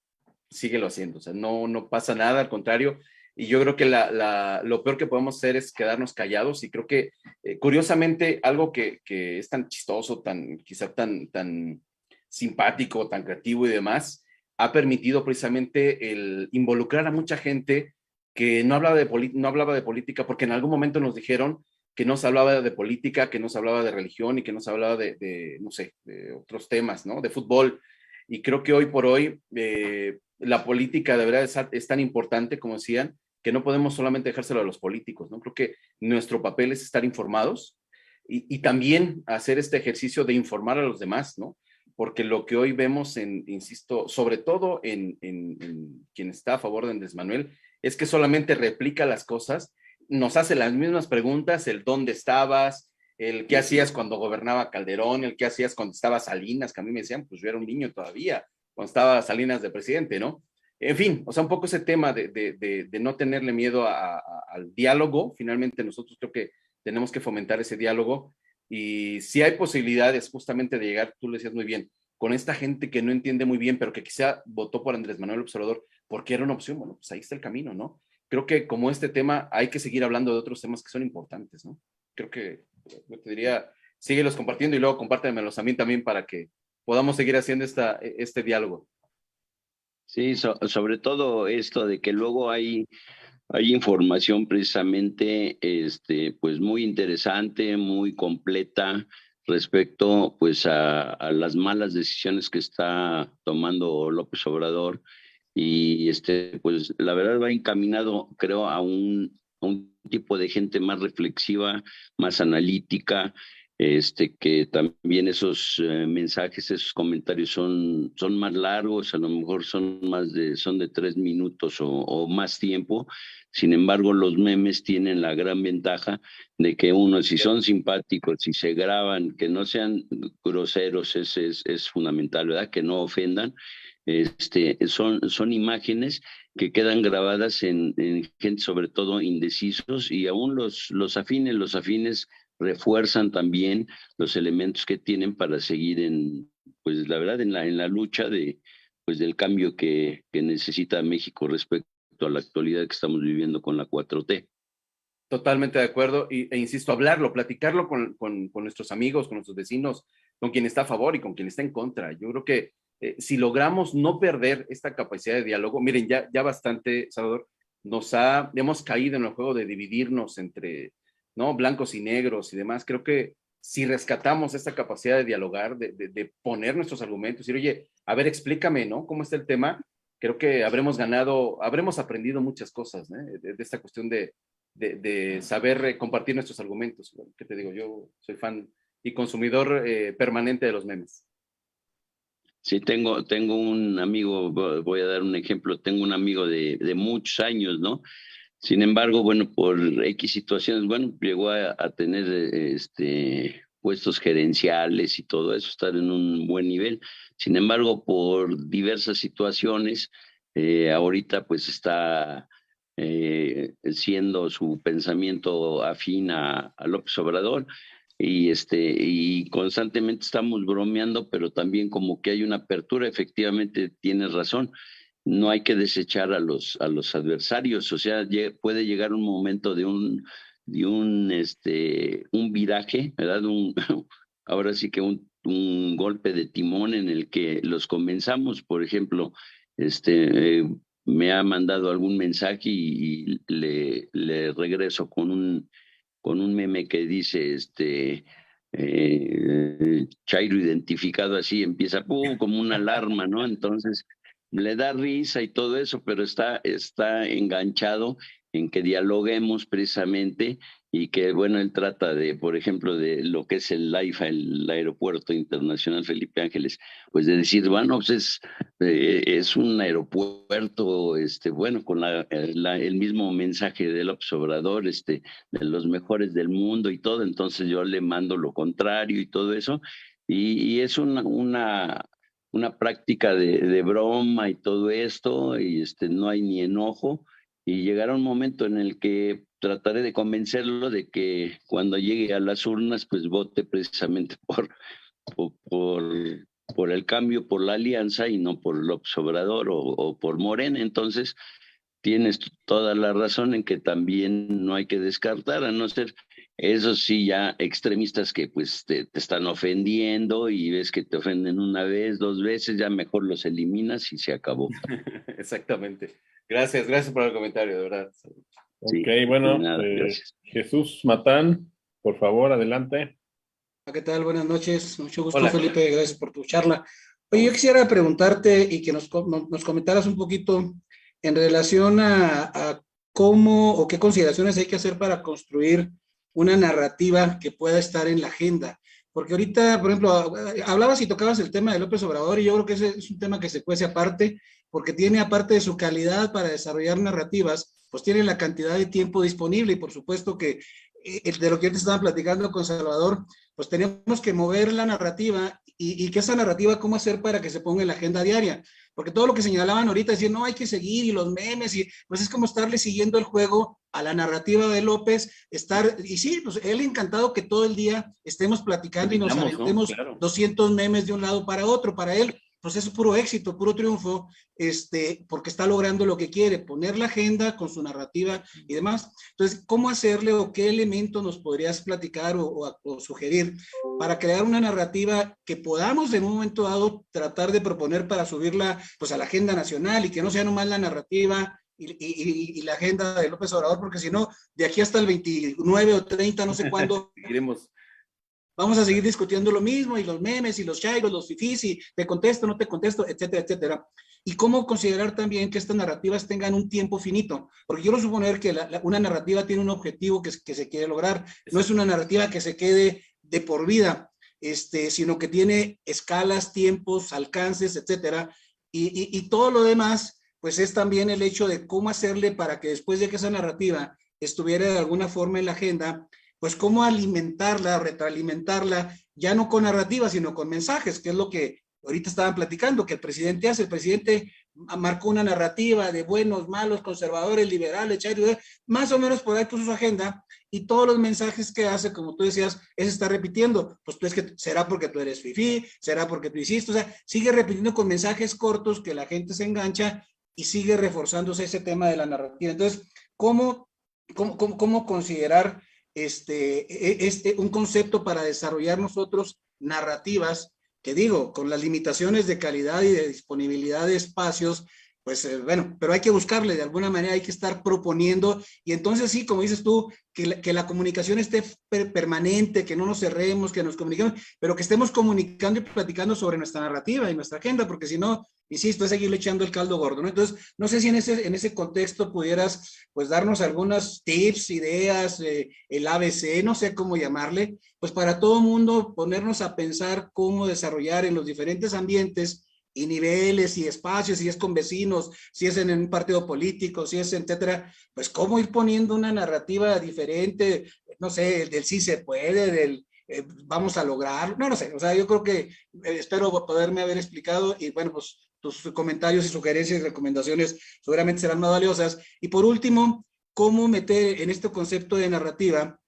síguelo haciendo, o sea, no pasa nada, al contrario. Y yo creo que lo peor que podemos hacer es quedarnos callados, y creo que curiosamente algo que es tan chistoso, quizá tan simpático, tan creativo y demás, ha permitido precisamente el involucrar a mucha gente que no hablaba de política, porque en algún momento nos dijeron que no se hablaba de política, que no se hablaba de religión y que no se hablaba no sé, de otros temas, ¿no? De fútbol. Y creo que hoy por hoy la política de verdad es tan importante, como decían, que no podemos solamente dejárselo a los políticos, ¿no? Creo que nuestro papel es estar informados y también hacer este ejercicio de informar a los demás, ¿no? Porque lo que hoy vemos, insisto, sobre todo en quien está a favor de Andrés Manuel, es que solamente replica las cosas, nos hace las mismas preguntas, el dónde estabas, el qué hacías cuando gobernaba Calderón, el qué hacías cuando estaba Salinas, que a mí me decían, pues yo era un niño todavía, cuando estaba Salinas de presidente, ¿no? En fin, o sea, un poco ese tema de no tenerle miedo al diálogo. Finalmente nosotros creo que tenemos que fomentar ese diálogo, y si hay posibilidades justamente de llegar, tú lo decías muy bien, con esta gente que no entiende muy bien, pero que quizá votó por Andrés Manuel López Obrador porque era una opción. Bueno, pues ahí está el camino, ¿no? Creo que como este tema hay que seguir hablando de otros temas que son importantes, ¿no? Creo que yo te diría, síguelos compartiendo y luego compártemelos a mí también para que podamos seguir haciendo este diálogo. Sí, sobre todo esto de que luego hay información precisamente pues muy interesante, muy completa respecto pues a las malas decisiones que está tomando López Obrador, y pues la verdad va encaminado, creo, a un tipo de gente más reflexiva, más analítica, que también esos mensajes, esos comentarios son más largos, a lo mejor son de 3 minutos o más tiempo. Sin embargo, los memes tienen la gran ventaja de que uno, si son simpáticos, si se graban, que no sean groseros, es fundamental, ¿verdad? Que no ofendan. Son imágenes que quedan grabadas en gente, sobre todo indecisos, y aún los afines refuerzan también los elementos que tienen para seguir pues la verdad, en la lucha del cambio que necesita México respecto a la actualidad que estamos viviendo con la 4T. Totalmente de acuerdo, e insisto, hablarlo, platicarlo con nuestros amigos, con nuestros vecinos, con quien está a favor y con quien está en contra. Yo creo que si logramos no perder esta capacidad de diálogo, miren, ya bastante, Salvador, hemos caído en el juego de dividirnos entre, ¿no?, blancos y negros y demás. Creo que si rescatamos esta capacidad de dialogar, de poner nuestros argumentos, decir, oye, a ver, explícame, ¿no?, cómo está el tema, creo que habremos aprendido muchas cosas, ¿no?, de esta cuestión de saber compartir nuestros argumentos. ¿Qué te digo? Yo soy fan y consumidor permanente de los memes. Sí, tengo un amigo, voy a dar un ejemplo, tengo un amigo de muchos años, ¿no? Sin embargo, bueno, por X situaciones, bueno, llegó a tener puestos gerenciales y todo eso, estar en un buen nivel. Sin embargo, por diversas situaciones, ahorita pues está siendo su pensamiento afín a López Obrador. Y constantemente estamos bromeando, pero también como que hay una apertura. Efectivamente tienes razón, no hay que desechar a los adversarios. O sea, puede llegar un momento de un viraje, ¿verdad? Ahora sí que un golpe de timón en el que los comenzamos. Por ejemplo, me ha mandado algún mensaje y le regreso con un meme que dice, Chairo identificado así, empieza como una alarma, ¿no? Entonces le da risa y todo eso, pero está enganchado en que dialoguemos precisamente, y que, bueno, él trata de, por ejemplo, de lo que es el AIFA, el Aeropuerto Internacional Felipe Ángeles, pues de decir, bueno, pues es un aeropuerto, bueno, con el mismo mensaje de López Obrador, de los mejores del mundo y todo. Entonces yo le mando lo contrario y todo eso, y es una práctica de broma y todo esto, y no hay ni enojo. Y llegará un momento en el que trataré de convencerlo de que cuando llegue a las urnas, pues vote precisamente por el cambio, por la alianza, y no por López Obrador o por Morena. Entonces, tienes toda la razón en que también no hay que descartar, a no ser, eso sí, ya extremistas que pues te están ofendiendo, y ves que te ofenden una vez, 2 veces, ya mejor los eliminas y se acabó. Exactamente. Gracias por el comentario, de verdad. Sí, ok, bueno, Jesús Matán, por favor, adelante. ¿Qué tal? Buenas noches, mucho gusto. Hola. Felipe, gracias por tu charla. Oye, yo quisiera preguntarte y que nos comentaras un poquito en relación a cómo o qué consideraciones hay que hacer para construir una narrativa que pueda estar en la agenda. Porque ahorita, por ejemplo, hablabas y tocabas el tema de López Obrador, y yo creo que ese es un tema que se cuece aparte, porque tiene, aparte de su calidad para desarrollar narrativas, pues tiene la cantidad de tiempo disponible. Y por supuesto que de lo que yo te estaba platicando con Salvador, pues tenemos que mover la narrativa y que esa narrativa, ¿cómo hacer para que se ponga en la agenda diaria? Porque todo lo que señalaban ahorita, decir, no, hay que seguir, y los memes, y pues es como estarle siguiendo el juego a la narrativa de López, y sí, pues él encantado que todo el día estemos platicando y nos aventemos, ¿no? Claro. 200 memes de un lado para otro. Para él, pues es puro éxito, puro triunfo, porque está logrando lo que quiere, poner la agenda con su narrativa y demás. Entonces, ¿cómo hacerle o qué elemento nos podrías platicar o sugerir para crear una narrativa que podamos en un momento dado tratar de proponer para subirla pues a la agenda nacional, y que no sea nomás la narrativa y la agenda de López Obrador? Porque si no, de aquí hasta el 29 o 30, no sé cuándo, vamos a seguir discutiendo lo mismo, y los memes y los chairos, los fifís, y te contesto, no te contesto, etcétera, etcétera. Y cómo considerar también que estas narrativas tengan un tiempo finito, porque quiero suponer que una narrativa tiene un objetivo que se quiere lograr. No es una narrativa que se quede de por vida, sino que tiene escalas, tiempos, alcances, etcétera, y todo lo demás, pues es también el hecho de cómo hacerle para que después de que esa narrativa estuviera de alguna forma en la agenda, pues cómo alimentarla, retroalimentarla, ya no con narrativa, sino con mensajes, que es lo que ahorita estaban platicando, que el presidente hace. El presidente marcó una narrativa de buenos, malos, conservadores, liberales, más o menos por ahí puso su agenda, y todos los mensajes que hace, como tú decías, es estar repitiendo. Pues tú es que será porque tú eres fifí, será porque tú hiciste, o sea, sigue repitiendo con mensajes cortos que la gente se engancha y sigue reforzándose ese tema de la narrativa. Entonces, ¿cómo considerar un concepto para desarrollar nosotros narrativas que, digo, con las limitaciones de calidad y de disponibilidad de espacios, pues bueno, pero hay que buscarle de alguna manera, hay que estar proponiendo, y entonces sí, como dices tú, que la comunicación esté permanente, que no nos cerremos, que nos comuniquemos, pero que estemos comunicando y platicando sobre nuestra narrativa y nuestra agenda, porque si no, insisto, es seguirle echando el caldo gordo, ¿no? Entonces, no sé si en ese contexto pudieras, pues, darnos algunos tips, ideas, el ABC, no sé cómo llamarle, pues para todo mundo ponernos a pensar cómo desarrollar en los diferentes ambientes y niveles y espacios, si es con vecinos, si es en un partido político, si es etcétera, pues cómo ir poniendo una narrativa diferente, no sé, del sí se puede, del vamos a lograr, no sé, o sea, yo creo que espero poderme haber explicado, y bueno, pues tus comentarios y sugerencias y recomendaciones seguramente serán más valiosas. Y por último, cómo meter en este concepto de narrativa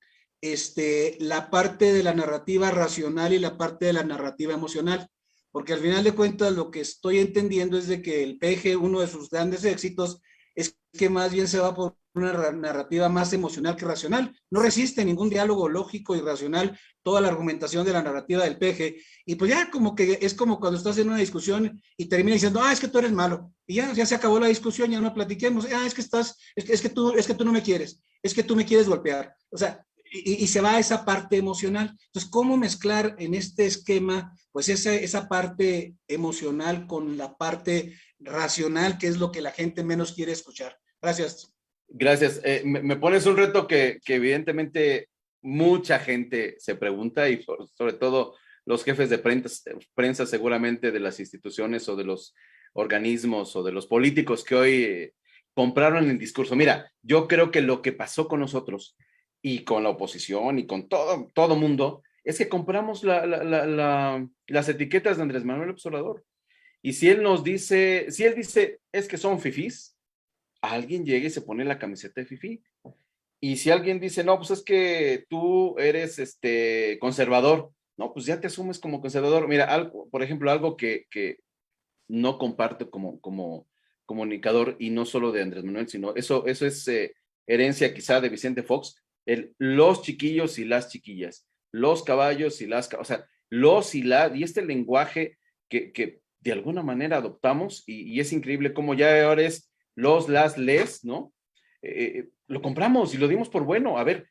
la parte de la narrativa racional y la parte de la narrativa emocional, porque al final de cuentas lo que estoy entendiendo es de que el PG, uno de sus grandes éxitos, es que más bien se va por una narrativa más emocional que racional. No resiste ningún diálogo lógico y racional toda la argumentación de la narrativa del PG, y pues ya como que es como cuando estás en una discusión y termina diciendo, es que tú eres malo, y ya se acabó la discusión, ya no platiquemos, es que tú no me quieres, es que tú me quieres golpear, o sea, y se va a esa parte emocional. Entonces, ¿cómo mezclar en este esquema pues esa parte emocional con la parte racional, que es lo que la gente menos quiere escuchar? Gracias. Gracias. Me pones un reto que evidentemente mucha gente se pregunta, y sobre todo los jefes de prensa seguramente de las instituciones o de los organismos o de los políticos que hoy compraron el discurso. Mira, yo creo que lo que pasó con nosotros y con la oposición y con todo mundo es que compramos las etiquetas de Andrés Manuel López Obrador. Y si él dice, es que son fifís, alguien llega y se pone la camiseta de fifí. Y si alguien dice, no, pues es que tú eres conservador, no, pues ya te asumes como conservador. Mira, por ejemplo, algo que no comparto como comunicador, y no solo de Andrés Manuel, sino eso es herencia quizá de Vicente Fox, los chiquillos y las chiquillas, los caballos y o sea, y este lenguaje que de alguna manera adoptamos, y es increíble cómo ya ahora es las, les, ¿no? Lo compramos y lo dimos por bueno. A ver,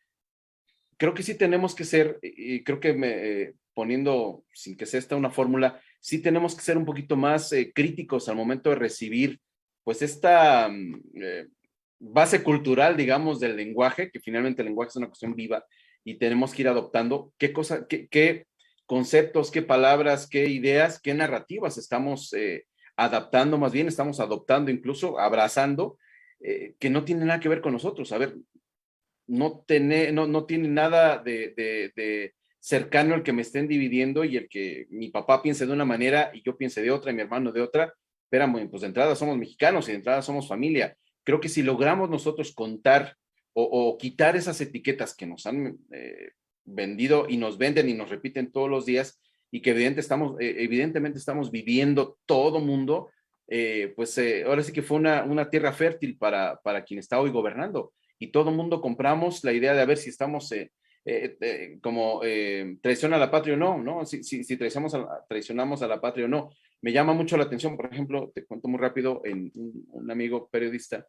creo que sí tenemos que ser, y creo que poniendo, sin que sea esta una fórmula, sí tenemos que ser un poquito más críticos al momento de recibir, pues, esta base cultural, digamos, del lenguaje, que finalmente el lenguaje es una cuestión viva, y tenemos que ir adoptando qué conceptos, qué palabras, qué ideas, qué narrativas estamos adaptando, más bien estamos adoptando, incluso abrazando, que no tiene nada que ver con nosotros. A ver, no tiene nada de cercano el que me estén dividiendo y el que mi papá piense de una manera y yo piense de otra y mi hermano de otra. Espérame, pues de entrada somos mexicanos y de entrada somos familia. Creo que si logramos nosotros contar o quitar esas etiquetas que nos han vendido y nos venden y nos repiten todos los días, y que evidentemente estamos viviendo todo mundo, pues ahora sí que fue una tierra fértil para quien está hoy gobernando, y todo mundo compramos la idea de a ver si estamos como traición a la patria o no, ¿no? Si traicionamos a la patria o no. Me llama mucho la atención, por ejemplo, te cuento muy rápido, en un amigo periodista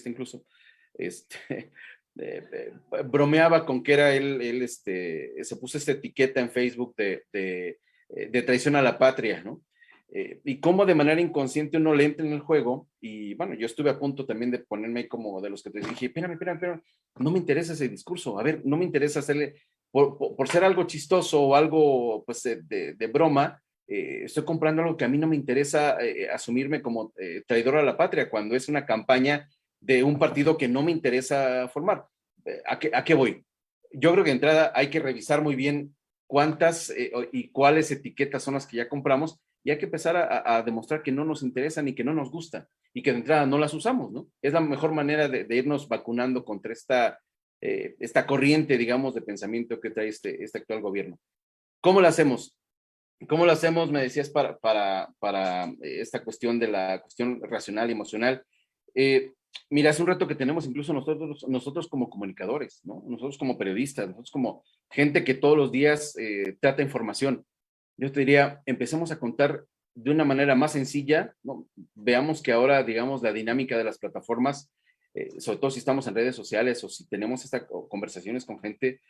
incluso, bromeaba con que era él se puso esta etiqueta en Facebook de traición a la patria, ¿no? Y cómo de manera inconsciente uno le entra en el juego. Y bueno, yo estuve a punto también de ponerme ahí como de los que te dije, espérame, no me interesa ese discurso, a ver, no me interesa hacerle por ser algo chistoso o algo pues, de broma, estoy comprando algo que a mí no me interesa asumirme como traidor a la patria cuando es una campaña de un partido que no me interesa formar. ¿A qué voy? Yo creo que de entrada hay que revisar muy bien cuántas y cuáles etiquetas son las que ya compramos y hay que empezar a demostrar que no nos interesan y que no nos gustan y que de entrada no las usamos, ¿no? Es la mejor manera de irnos vacunando contra esta corriente, digamos, de pensamiento que trae este actual gobierno. ¿Cómo lo hacemos? ¿Cómo lo hacemos? Me decías para esta cuestión de la cuestión racional y emocional. Mira, es un reto que tenemos incluso nosotros como comunicadores, ¿no? Nosotros como periodistas, nosotros como gente que todos los días trata información. Yo te diría, empecemos a contar de una manera más sencilla, ¿no? Veamos que ahora, digamos, la dinámica de las plataformas, sobre todo si estamos en redes sociales o si tenemos estas conversaciones con gente,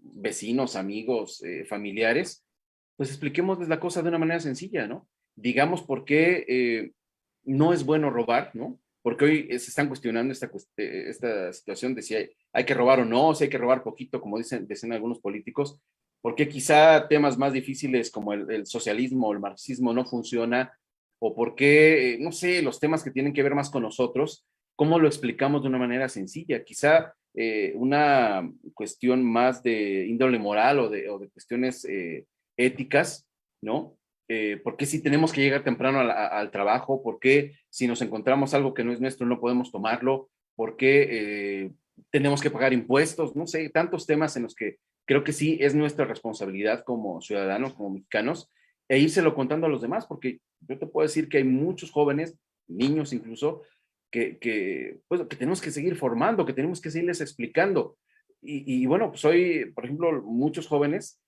vecinos, amigos, familiares, pues expliquémosles la cosa de una manera sencilla, ¿no? Digamos por qué no es bueno robar, ¿no? Porque hoy se están cuestionando esta situación de si hay que robar o no, si hay que robar poquito, como dicen algunos políticos, porque quizá temas más difíciles como el socialismo o el marxismo no funciona, o porque, no sé, los temas que tienen que ver más con nosotros, ¿cómo lo explicamos de una manera sencilla? Quizá una cuestión más de índole moral o de cuestiones éticas, ¿no? ¿Por qué si tenemos que llegar temprano al trabajo? ¿Por qué si nos encontramos algo que no es nuestro no podemos tomarlo? ¿Por qué tenemos que pagar impuestos? No sé, tantos temas en los que creo que sí es nuestra responsabilidad como ciudadanos, como mexicanos, e írselo contando a los demás, porque yo te puedo decir que hay muchos jóvenes, niños incluso, pues, que tenemos que seguir formando, que tenemos que seguirles explicando. Y bueno, pues hoy, por ejemplo, muchos jóvenes,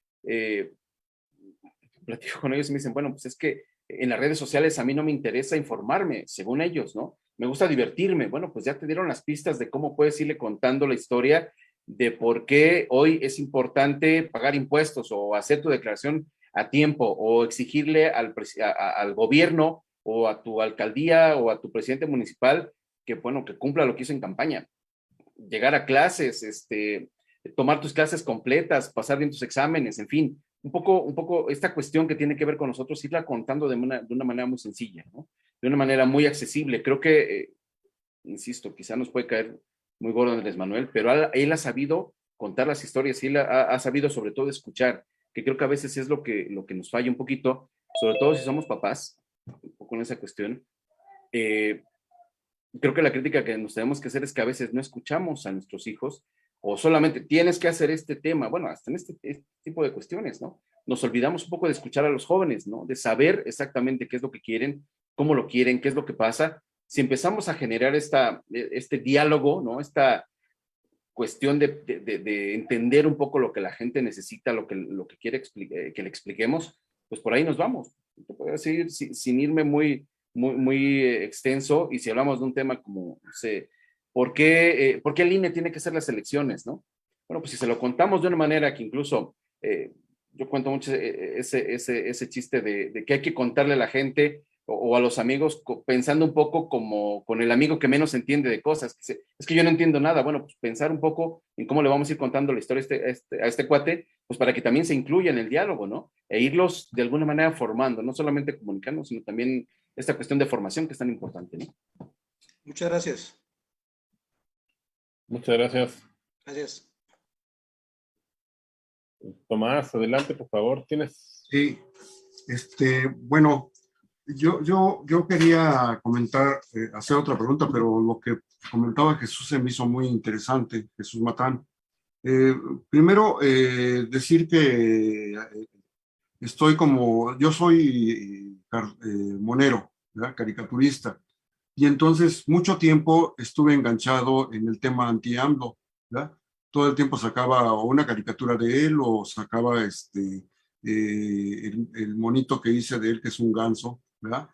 platico con ellos y me dicen, bueno, pues es que en las redes sociales a mí no me interesa informarme, según ellos, ¿no? Me gusta divertirme. Bueno, pues ya te dieron las pistas de cómo puedes irle contando la historia de por qué hoy es importante pagar impuestos o hacer tu declaración a tiempo o exigirle al gobierno o a tu alcaldía o a tu presidente municipal que, bueno, que cumpla lo que hizo en campaña. Llegar a clases, tomar tus clases completas, pasar bien tus exámenes, en fin, un poco esta cuestión que tiene que ver con nosotros, irla contando de una manera muy sencilla, ¿no? De una manera muy accesible. Creo que, insisto, quizá nos puede caer muy gordo Andrés Manuel, pero él ha sabido contar las historias y él ha sabido sobre todo escuchar, que creo que a veces es lo que nos falla un poquito, sobre todo si somos papás, un poco en esa cuestión. Creo que la crítica que nos tenemos que hacer es que a veces no escuchamos a nuestros hijos o solamente tienes que hacer este tema, bueno, hasta en este tipo de cuestiones, ¿no? Nos olvidamos un poco de escuchar a los jóvenes, ¿no? De saber exactamente qué es lo que quieren, cómo lo quieren, qué es lo que pasa. Si empezamos a generar este diálogo, ¿no? Esta cuestión de entender un poco lo que la gente necesita, lo que quiere que le expliquemos, pues por ahí nos vamos. Te puedo decir sin irme muy extenso, y si hablamos de un tema como, no sé, ¿por qué el INE tiene que hacer las elecciones, no? Bueno, pues si se lo contamos de una manera que incluso, yo cuento mucho ese chiste de que hay que contarle a la gente o a los amigos pensando un poco como con el amigo que menos entiende de cosas. Es que yo no entiendo nada. Bueno, pues pensar un poco en cómo le vamos a ir contando la historia a este cuate, pues para que también se incluya en el diálogo, ¿no? E irlos de alguna manera formando, no solamente comunicando, sino también esta cuestión de formación que es tan importante, ¿no? Muchas gracias. Muchas gracias. Gracias. Tomás, adelante, por favor. ¿Tienes? Sí, bueno, yo quería comentar, hacer otra pregunta, pero lo que comentaba Jesús se me hizo muy interesante, Jesús Matán. Primero, decir que yo soy monero, ¿verdad? Caricaturista, y entonces mucho tiempo estuve enganchado en el tema anti-AMLO, ¿verdad? Todo el tiempo sacaba o una caricatura de él o sacaba el monito que hice de él, que es un ganso, ¿verdad?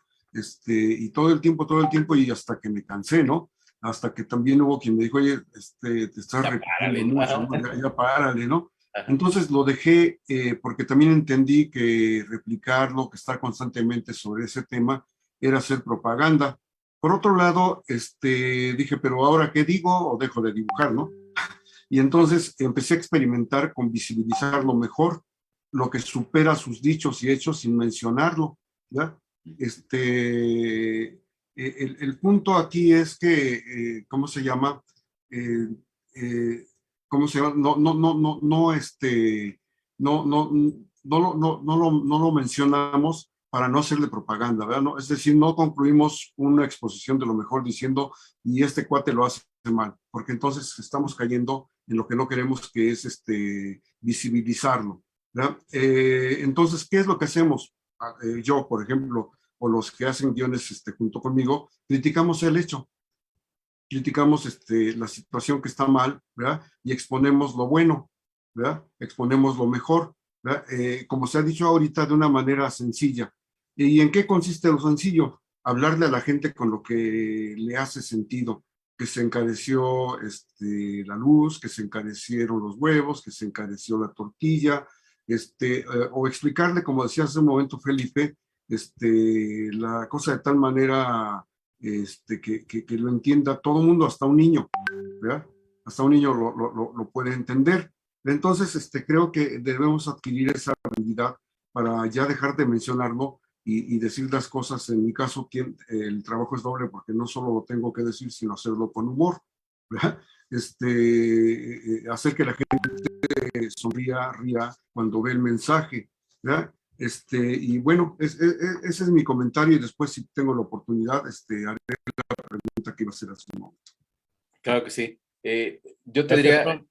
Y todo el tiempo, y hasta que me cansé, ¿no? Hasta que también hubo quien me dijo, oye, te estás repitiendo mucho, ¿no? Ya párale, ¿no? Entonces lo dejé porque también entendí que replicarlo, que estar constantemente sobre ese tema, era hacer propaganda. Por otro lado, dije, pero ahora, ¿qué digo? O dejo de dibujar, ¿no? Y entonces empecé a experimentar con visibilizar lo mejor, lo que supera sus dichos y hechos sin mencionarlo, ¿ya? El punto aquí es que, ¿cómo se llama? ¿Cómo se llama? No lo mencionamos para no hacerle propaganda, ¿verdad? No, es decir, no concluimos una exposición de lo mejor diciendo, y este cuate lo hace mal, porque entonces estamos cayendo en lo que no queremos, que es visibilizarlo, ¿verdad? Entonces, ¿qué es lo que hacemos? Yo, por ejemplo, o los que hacen guiones junto conmigo, criticamos el hecho, criticamos la situación que está mal, ¿verdad? Y exponemos lo bueno, ¿verdad? Exponemos lo mejor, ¿verdad? Como se ha dicho ahorita, de una manera sencilla. ¿Y en qué consiste lo sencillo? Hablarle a la gente con lo que le hace sentido, que se encareció la luz, que se encarecieron los huevos, que se encareció la tortilla, o explicarle, como decía hace un momento Felipe, la cosa de tal manera que lo entienda todo el mundo, hasta un niño, ¿verdad? Hasta un niño lo puede entender. Entonces, creo que debemos adquirir esa habilidad para ya dejar de mencionarlo y decir las cosas. En mi caso, el trabajo es doble porque no solo lo tengo que decir, sino hacerlo con humor, ¿verdad? Hacer que la gente sonría, ría cuando ve el mensaje, ¿verdad? Y bueno, ese es mi comentario, y después, si tengo la oportunidad, haré la pregunta que iba a hacer hace un momento. Claro que sí. Yo te diría,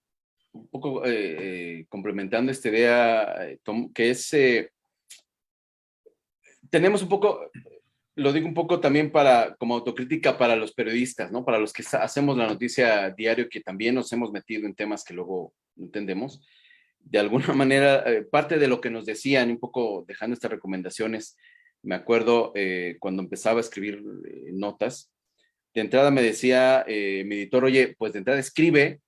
un poco complementando esta idea, Tom, que es, tenemos un poco, lo digo un poco también como autocrítica para los periodistas, ¿no? Para los que hacemos la noticia diario, que también nos hemos metido en temas que luego no entendemos. De alguna manera, parte de lo que nos decían, un poco dejando estas recomendaciones, me acuerdo cuando empezaba a escribir notas, de entrada me decía mi editor, oye, pues de entrada escribe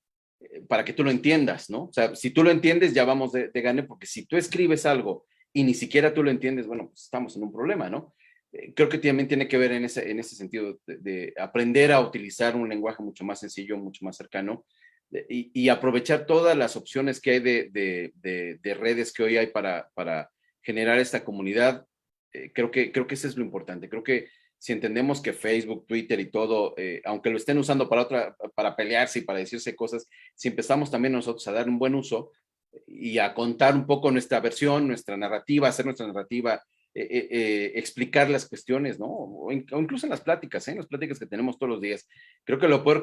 para que tú lo entiendas, ¿no? O sea, si tú lo entiendes, ya vamos de gane, porque si tú escribes algo y ni siquiera tú lo entiendes, bueno, pues estamos en un problema, ¿no? Creo que también tiene que ver en ese sentido de aprender a utilizar un lenguaje mucho más sencillo, mucho más cercano, y aprovechar todas las opciones que hay de redes que hoy hay para generar esta comunidad. Creo que eso es lo importante. Creo que si entendemos que Facebook, Twitter y todo, aunque lo estén usando para pelearse y para decirse cosas, si empezamos también nosotros a dar un buen uso y a contar un poco nuestra versión, nuestra narrativa, hacer nuestra narrativa, explicar las cuestiones, ¿no? O incluso en las pláticas que tenemos todos los días. Creo que lo peor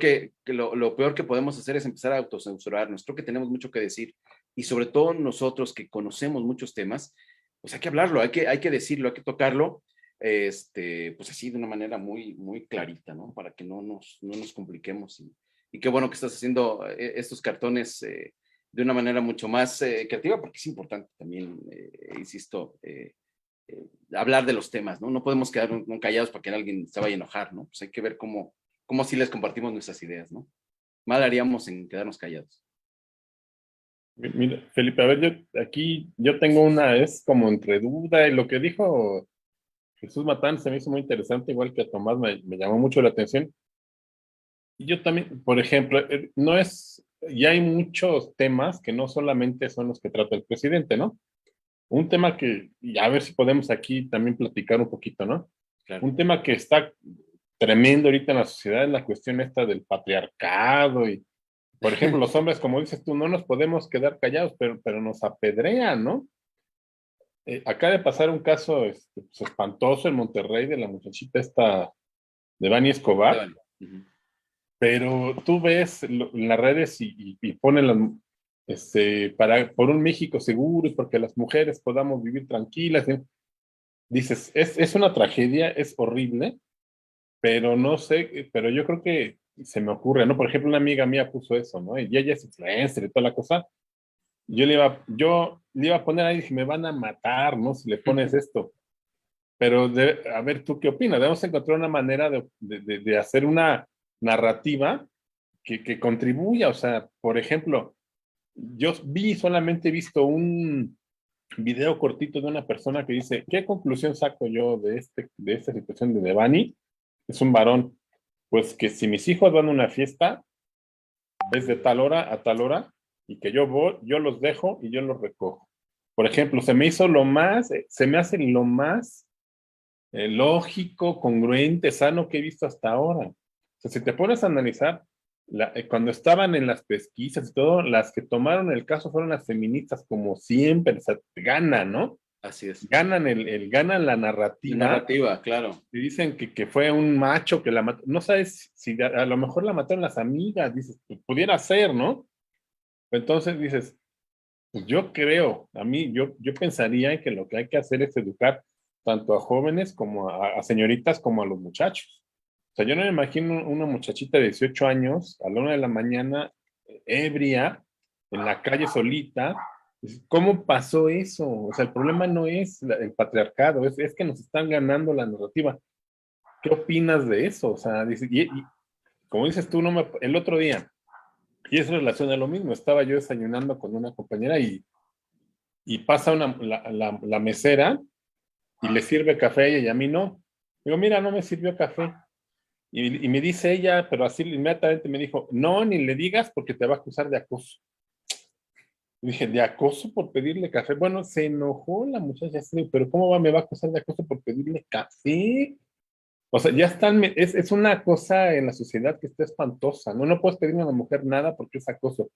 lo peor que podemos hacer es empezar a autocensurarnos. Creo que tenemos mucho que decir, y sobre todo nosotros que conocemos muchos temas, pues hay que hablarlo, hay que decirlo, hay que tocarlo, pues así de una manera muy, muy clarita, ¿no? Para que no nos compliquemos. Y qué bueno que estás haciendo estos cartones de una manera mucho más creativa, porque es importante también, insisto, hablar de los temas, ¿no? No podemos quedar callados para que alguien se vaya a enojar, ¿no? Pues hay que ver cómo sí les compartimos nuestras ideas, ¿no? Mal haríamos en quedarnos callados. Mira, Felipe, a ver, yo tengo es como entre duda, y lo que dijo Jesús Matán se me hizo muy interesante, igual que a Tomás me llamó mucho la atención. Y yo también, por ejemplo, ya hay muchos temas que no solamente son los que trata el presidente, ¿no? Un tema y a ver si podemos aquí también platicar un poquito, ¿no? Claro. Un tema que está tremendo ahorita en la sociedad es la cuestión esta del patriarcado y, por ejemplo, los hombres, como dices tú, no nos podemos quedar callados, pero nos apedrean, ¿no? Acaba de pasar un caso espantoso en Monterrey de la muchachita esta de Bani Escobar, pero tú ves en las redes y ponen por un México seguro y porque las mujeres podamos vivir tranquilas. Dices, es una tragedia, es horrible, pero no sé, pero yo creo que se me ocurre, ¿no? Por ejemplo, una amiga mía puso eso, ¿no? Y ella es influencer y toda la cosa. Yo le iba a poner ahí y dije, me van a matar, ¿no? Si le pones esto. Pero, a ver, ¿tú qué opinas? Debemos encontrar una manera de hacer una narrativa que contribuya. O sea, por ejemplo, yo solamente he visto un video cortito de una persona que dice, ¿qué conclusión saco yo de esta situación de Devani? Es un varón. Pues que si mis hijos van a una fiesta, es de tal hora a tal hora, y que yo voy, yo los dejo y yo los recojo. Por ejemplo, se me hace lo más lógico, congruente, sano que he visto hasta ahora. O sea, si te pones a analizar, cuando estaban en las pesquisas y todo, las que tomaron el caso fueron las feministas, como siempre, o sea, ganan, ¿no? Así es. Ganan ganan la narrativa. La narrativa, claro. Y dicen que fue un macho que la mató. No sabes si a lo mejor la mataron las amigas, dices, pues, pudiera ser, ¿no? Entonces dices, pues yo creo, yo pensaría que lo que hay que hacer es educar tanto a jóvenes como a señoritas como a los muchachos. O sea, yo no me imagino una muchachita de 18 años a la 1 de la mañana, ebria, en la calle solita. ¿Cómo pasó eso? O sea, el problema no es el patriarcado, es que nos están ganando la narrativa. ¿Qué opinas de eso? O sea, como dices tú, el otro día, y eso relaciona a lo mismo, estaba yo desayunando con una compañera y pasa la mesera y le sirve café a ella y a mí no. Digo, mira, no me sirvió café. Y me dice ella, pero así inmediatamente me dijo, no, ni le digas porque te va a acusar de acoso. Y dije, ¿de acoso por pedirle café? Bueno, se enojó la muchacha, sí, pero ¿cómo me va a acusar de acoso por pedirle café? O sea, ya están, es una cosa en la sociedad que está espantosa, ¿no? No puedes pedirle a una mujer nada porque es acoso.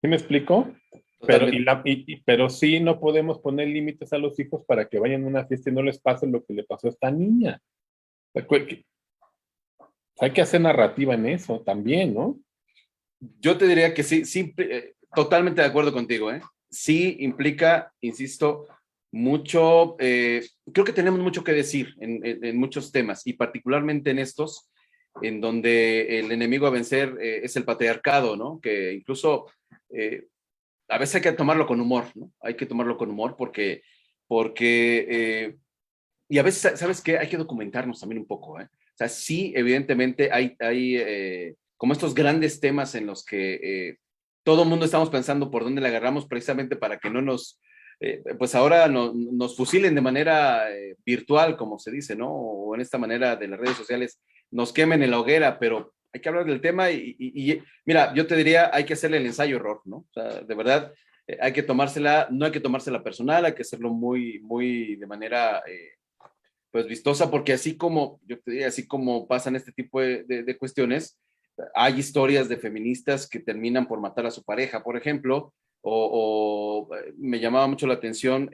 ¿Sí me explico? Pero sí no podemos poner límites a los hijos para que vayan a una fiesta y no les pase lo que le pasó a esta niña. Hay que hacer narrativa en eso también, ¿no? Yo te diría que sí, totalmente de acuerdo contigo, ¿eh? Sí implica, insisto, mucho, creo que tenemos mucho que decir en muchos temas y particularmente en estos, en donde el enemigo a vencer es el patriarcado, ¿no? Que incluso a veces hay que tomarlo con humor, ¿no? Hay que tomarlo con humor porque y a veces, ¿sabes qué? Hay que documentarnos también un poco, ¿eh? O sea, sí, evidentemente hay como estos grandes temas en los que todo el mundo estamos pensando por dónde le agarramos precisamente para que no nos, pues ahora nos fusilen de manera virtual, como se dice, ¿no? O en esta manera de las redes sociales nos quemen en la hoguera, pero hay que hablar del tema y mira, yo te diría, hay que hacerle el ensayo-error, ¿no? O sea, de verdad, hay que tomársela, no hay que tomársela personal, hay que hacerlo muy, muy de manera pues vistosa, porque así como, yo te diría, así como pasan este tipo de cuestiones, hay historias de feministas que terminan por matar a su pareja, por ejemplo, o me llamaba mucho la atención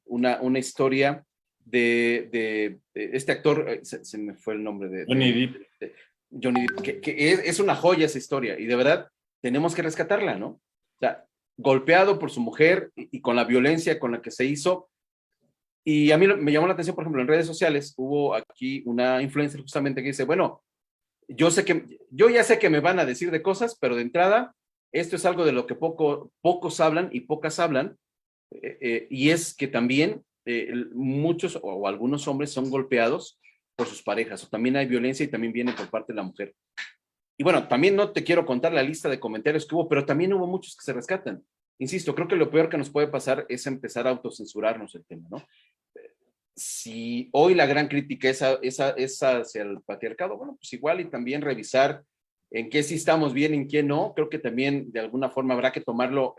una historia de este actor, se me fue el nombre de Johnny Depp, que es una joya esa historia, y de verdad tenemos que rescatarla, ¿no? O sea, golpeado por su mujer y con la violencia con la que se hizo. Y a mí me llamó la atención, por ejemplo, en redes sociales hubo aquí una influencer justamente que dice, bueno, yo ya sé que me van a decir de cosas, pero de entrada, esto es algo de lo que pocos hablan y pocas hablan, y es que también muchos o algunos hombres son golpeados por sus parejas, o también hay violencia y también viene por parte de la mujer. Y bueno, también no te quiero contar la lista de comentarios que hubo, pero también hubo muchos que se rescatan. Insisto, creo que lo peor que nos puede pasar es empezar a autocensurarnos el tema, ¿no? Si hoy la gran crítica es hacia el patriarcado, bueno, pues igual y también revisar en qué sí estamos bien, en qué no. Creo que también de alguna forma habrá que tomarlo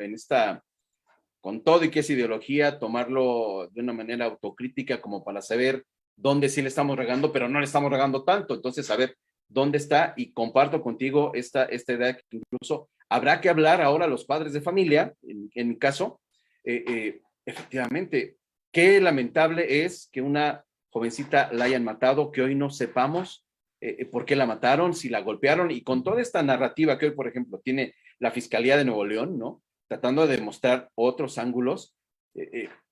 con todo y que es ideología, tomarlo de una manera autocrítica como para saber dónde sí le estamos regando, pero no le estamos regando tanto. Entonces, a ver dónde está, y comparto contigo esta idea que incluso habrá que hablar ahora a los padres de familia, en mi caso, efectivamente, qué lamentable es que una jovencita la hayan matado, que hoy no sepamos por qué la mataron, si la golpearon, y con toda esta narrativa que hoy, por ejemplo, tiene la Fiscalía de Nuevo León, ¿no? Tratando de demostrar otros ángulos.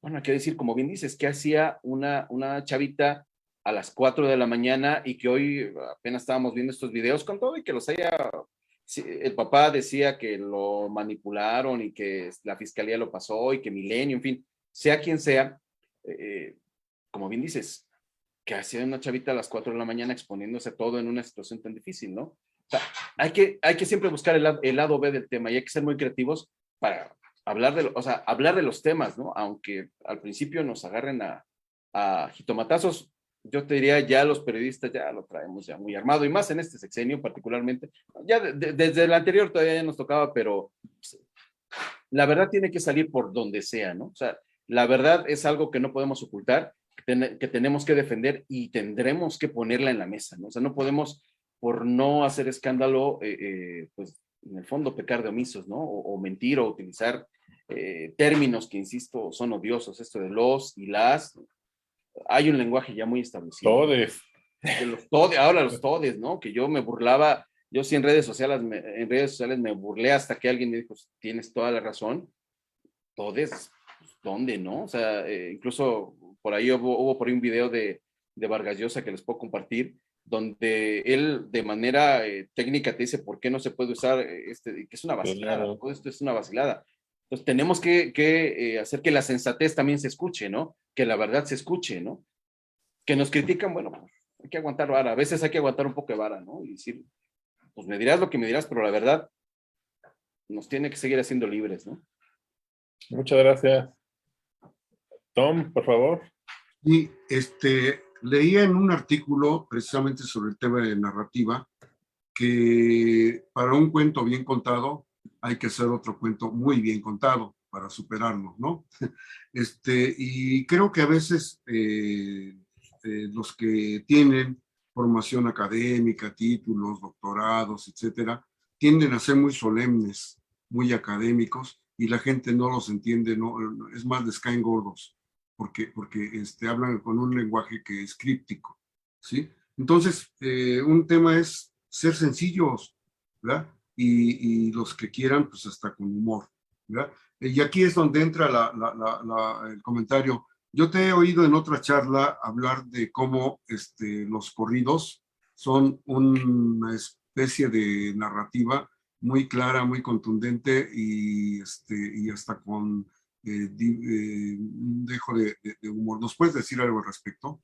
Bueno, hay que decir, como bien dices, que hacía una chavita a las 4 de la mañana y que hoy apenas estábamos viendo estos videos con todo y que el papá decía que lo manipularon y que la Fiscalía lo pasó y que Milenio, en fin, sea quien sea, como bien dices, que hacía una chavita a las 4 de la mañana exponiéndose todo en una situación tan difícil, ¿no? O sea, hay que siempre buscar el lado B del tema y hay que ser muy creativos para hablar de los temas, ¿no? Aunque al principio nos agarren a jitomatazos, yo te diría, ya los periodistas ya lo traemos ya muy armado, y más en este sexenio particularmente. Ya desde el anterior todavía ya nos tocaba, pero pues, la verdad tiene que salir por donde sea, ¿no? O sea, la verdad es algo que no podemos ocultar, que tenemos que defender y tendremos que ponerla en la mesa, ¿no? O sea, no podemos, por no hacer escándalo, pues en el fondo pecar de omisos, ¿no? O mentir o utilizar términos que, insisto, son odiosos, esto de los y las. Hay un lenguaje ya muy establecido. Todes. Ahora los todes, ¿no? Que yo me burlaba, yo sí en redes sociales me burlé hasta que alguien me dijo, tienes toda la razón. Todes, ¿dónde, no? O sea, incluso por ahí hubo por ahí un video de Vargas Llosa que les puedo compartir, donde él de manera técnica te dice por qué no se puede usar que es una vacilada, Claro. todo esto es una vacilada. Entonces tenemos que hacer que la sensatez también se escuche, ¿no? Que la verdad se escuche, ¿no? Que nos critican, bueno, pues, hay que aguantar vara, a veces hay que aguantar un poco de vara, ¿no? Y decir, pues me dirás lo que me dirás, pero la verdad nos tiene que seguir haciendo libres, ¿no? Muchas gracias. Tom, por favor. Y leía en un artículo precisamente sobre el tema de narrativa que para un cuento bien contado hay que hacer otro cuento muy bien contado para superarlo, ¿no? Y creo que a veces los que tienen formación académica, títulos, doctorados, etcétera, tienden a ser muy solemnes, muy académicos, y la gente no los entiende, no, es más, les caen gordos, porque hablan con un lenguaje que es críptico, ¿sí? Entonces, un tema es ser sencillos, ¿verdad? Y los que quieran, pues hasta con humor, ¿verdad? Y aquí es donde entra el comentario. Yo te he oído en otra charla hablar de cómo los corridos son una especie de narrativa muy clara, muy contundente y hasta con un dejo de humor. ¿Nos puedes decir algo al respecto?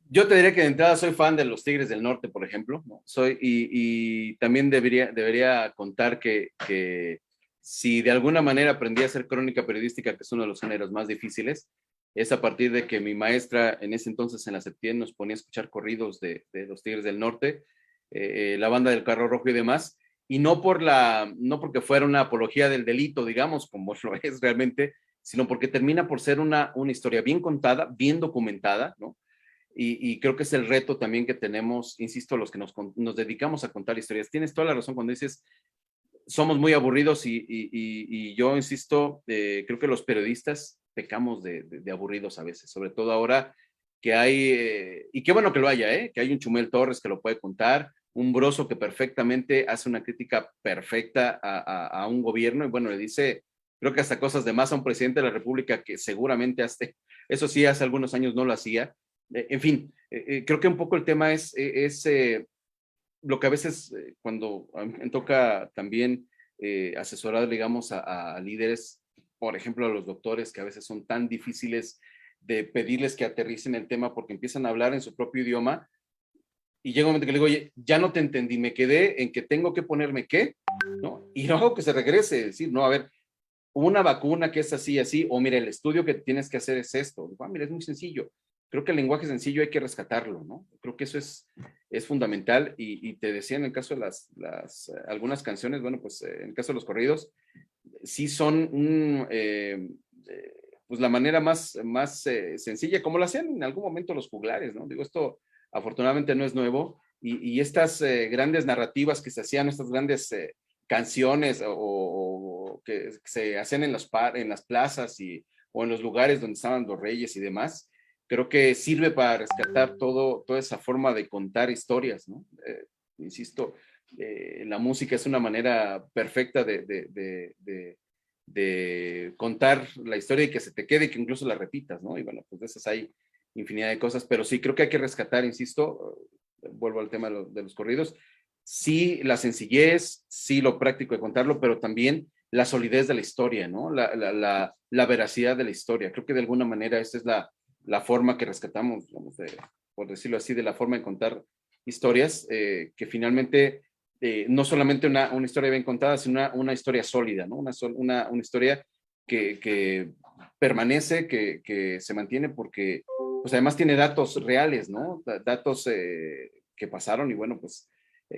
Yo te diría que de entrada soy fan de los Tigres del Norte, por ejemplo, ¿no? Y también debería contar que si de alguna manera aprendí a hacer crónica periodística, que es uno de los géneros más difíciles, es a partir de que mi maestra en ese entonces en la Septién nos ponía a escuchar corridos de los Tigres del Norte, la banda del Carro Rojo y demás, y no porque fuera una apología del delito, digamos, como lo es realmente, sino porque termina por ser una historia bien contada, bien documentada, ¿no? Y creo que es el reto también que tenemos, insisto, los que nos dedicamos a contar historias. Tienes toda la razón cuando dices, somos muy aburridos y yo insisto, creo que los periodistas pecamos de aburridos a veces, sobre todo ahora que hay, y qué bueno que lo haya, que hay un Chumel Torres que lo puede contar, un Broso que perfectamente hace una crítica perfecta a un gobierno y bueno, le dice, creo que hasta cosas de más a un presidente de la República que seguramente eso sí, hace algunos años no lo hacía. En fin, creo que un poco el tema es lo que a veces cuando me toca también asesorar, digamos, a líderes, por ejemplo, a los doctores, que a veces son tan difíciles de pedirles que aterricen el tema porque empiezan a hablar en su propio idioma y llega un momento que le digo, oye, ya no te entendí, me quedé en que tengo que ponerme qué, ¿no? Y no hago que se regrese, decir, no, a ver, una vacuna que es así, así, o mira, el estudio que tienes que hacer es esto. Mira, es muy sencillo. Creo que el lenguaje sencillo hay que rescatarlo, ¿no? Creo que eso es fundamental y te decía en el caso de algunas canciones, bueno, pues en el caso de los corridos, sí son pues la manera más sencilla, como lo hacían en algún momento los juglares, ¿no? Digo, esto afortunadamente no es nuevo y estas grandes narrativas que se hacían, estas grandes canciones o que se hacían en las plazas o en los lugares donde estaban los reyes y demás, creo que sirve para rescatar toda esa forma de contar historias, ¿no? Insisto, la música es una manera perfecta de contar la historia y que se te quede y que incluso la repitas, ¿no? Y bueno, pues de esas hay infinidad de cosas, pero sí creo que hay que rescatar, insisto, vuelvo al tema de los corridos, sí la sencillez, sí lo práctico de contarlo, pero también la solidez de la historia, ¿no? La veracidad de la historia. Creo que de alguna manera esta es la forma que rescatamos, digamos, por decirlo así, de la forma de contar historias, que finalmente no solamente una historia bien contada, sino una historia sólida, ¿no? Una historia que permanece, que se mantiene porque pues además tiene datos reales, ¿no? Datos que pasaron y bueno, pues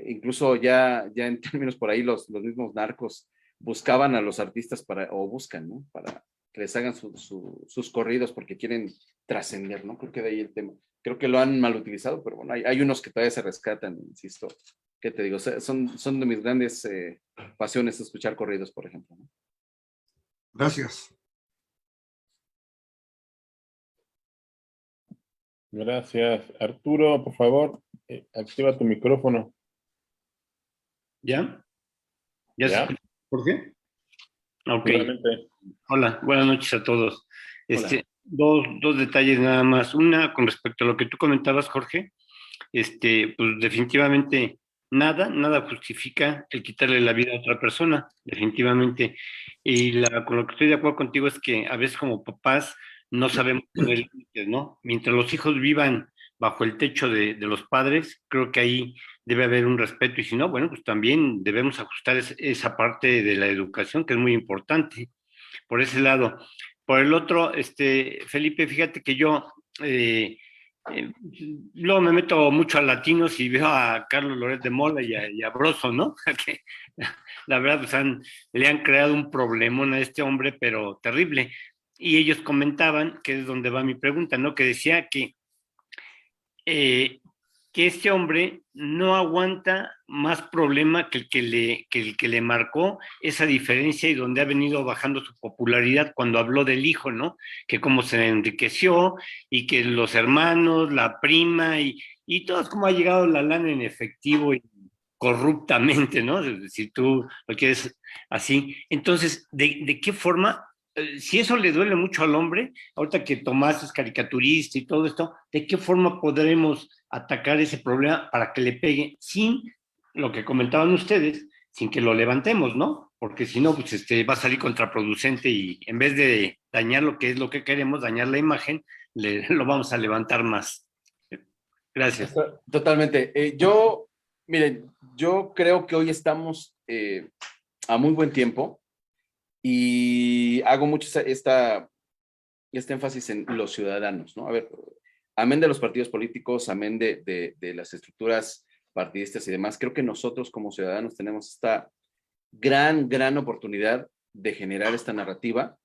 incluso ya en términos por ahí los mismos narcos buscaban a los artistas o buscan, ¿no? Para que les hagan sus corridos porque quieren trascender, ¿no? Creo que de ahí el tema. Creo que lo han mal utilizado, pero bueno, hay unos que todavía se rescatan, insisto. ¿Qué te digo? Son de mis grandes pasiones escuchar corridos, por ejemplo, ¿no? Gracias. Gracias. Arturo, por favor, activa tu micrófono. ¿Ya? ¿Ya? ¿Por qué? Ok. Seguramente. Hola, buenas noches a todos. Dos detalles nada más. Una, con respecto a lo que tú comentabas, Jorge, pues definitivamente nada justifica el quitarle la vida a otra persona, definitivamente. Y con lo que estoy de acuerdo contigo es que a veces como papás no sabemos poner límites, ¿no? Mientras los hijos vivan bajo el techo de los padres, creo que ahí debe haber un respeto, y si no, bueno, pues también debemos ajustar esa parte de la educación, que es muy importante, por ese lado. Por el otro, Felipe, fíjate que yo luego me meto mucho a latinos y veo a Carlos Loret de Mola y a Broso, ¿no? Que la verdad, pues le han creado un problemón a este hombre, pero terrible. Y ellos comentaban, que es donde va mi pregunta, ¿no? Que decía que este hombre no aguanta más problema que el que le marcó esa diferencia y donde ha venido bajando su popularidad cuando habló del hijo, ¿no? Que cómo se enriqueció y que los hermanos, la prima y todo cómo ha llegado la lana en efectivo y corruptamente, ¿no? Si tú lo quieres así. Entonces, ¿de qué forma? Si eso le duele mucho al hombre, ahorita que Tomás es caricaturista y todo esto, ¿de qué forma podremos atacar ese problema para que le pegue sin lo que comentaban ustedes, sin que lo levantemos, ¿no? Porque si no, pues va a salir contraproducente y en vez de dañar lo que es lo que queremos, dañar la imagen, lo vamos a levantar más. Gracias. Totalmente. Miren, yo creo que hoy estamos a muy buen tiempo. Y hago mucho este énfasis en los ciudadanos, ¿no? A ver, amén de los partidos políticos, amén de las estructuras partidistas y demás, creo que nosotros como ciudadanos tenemos esta gran oportunidad de generar esta narrativa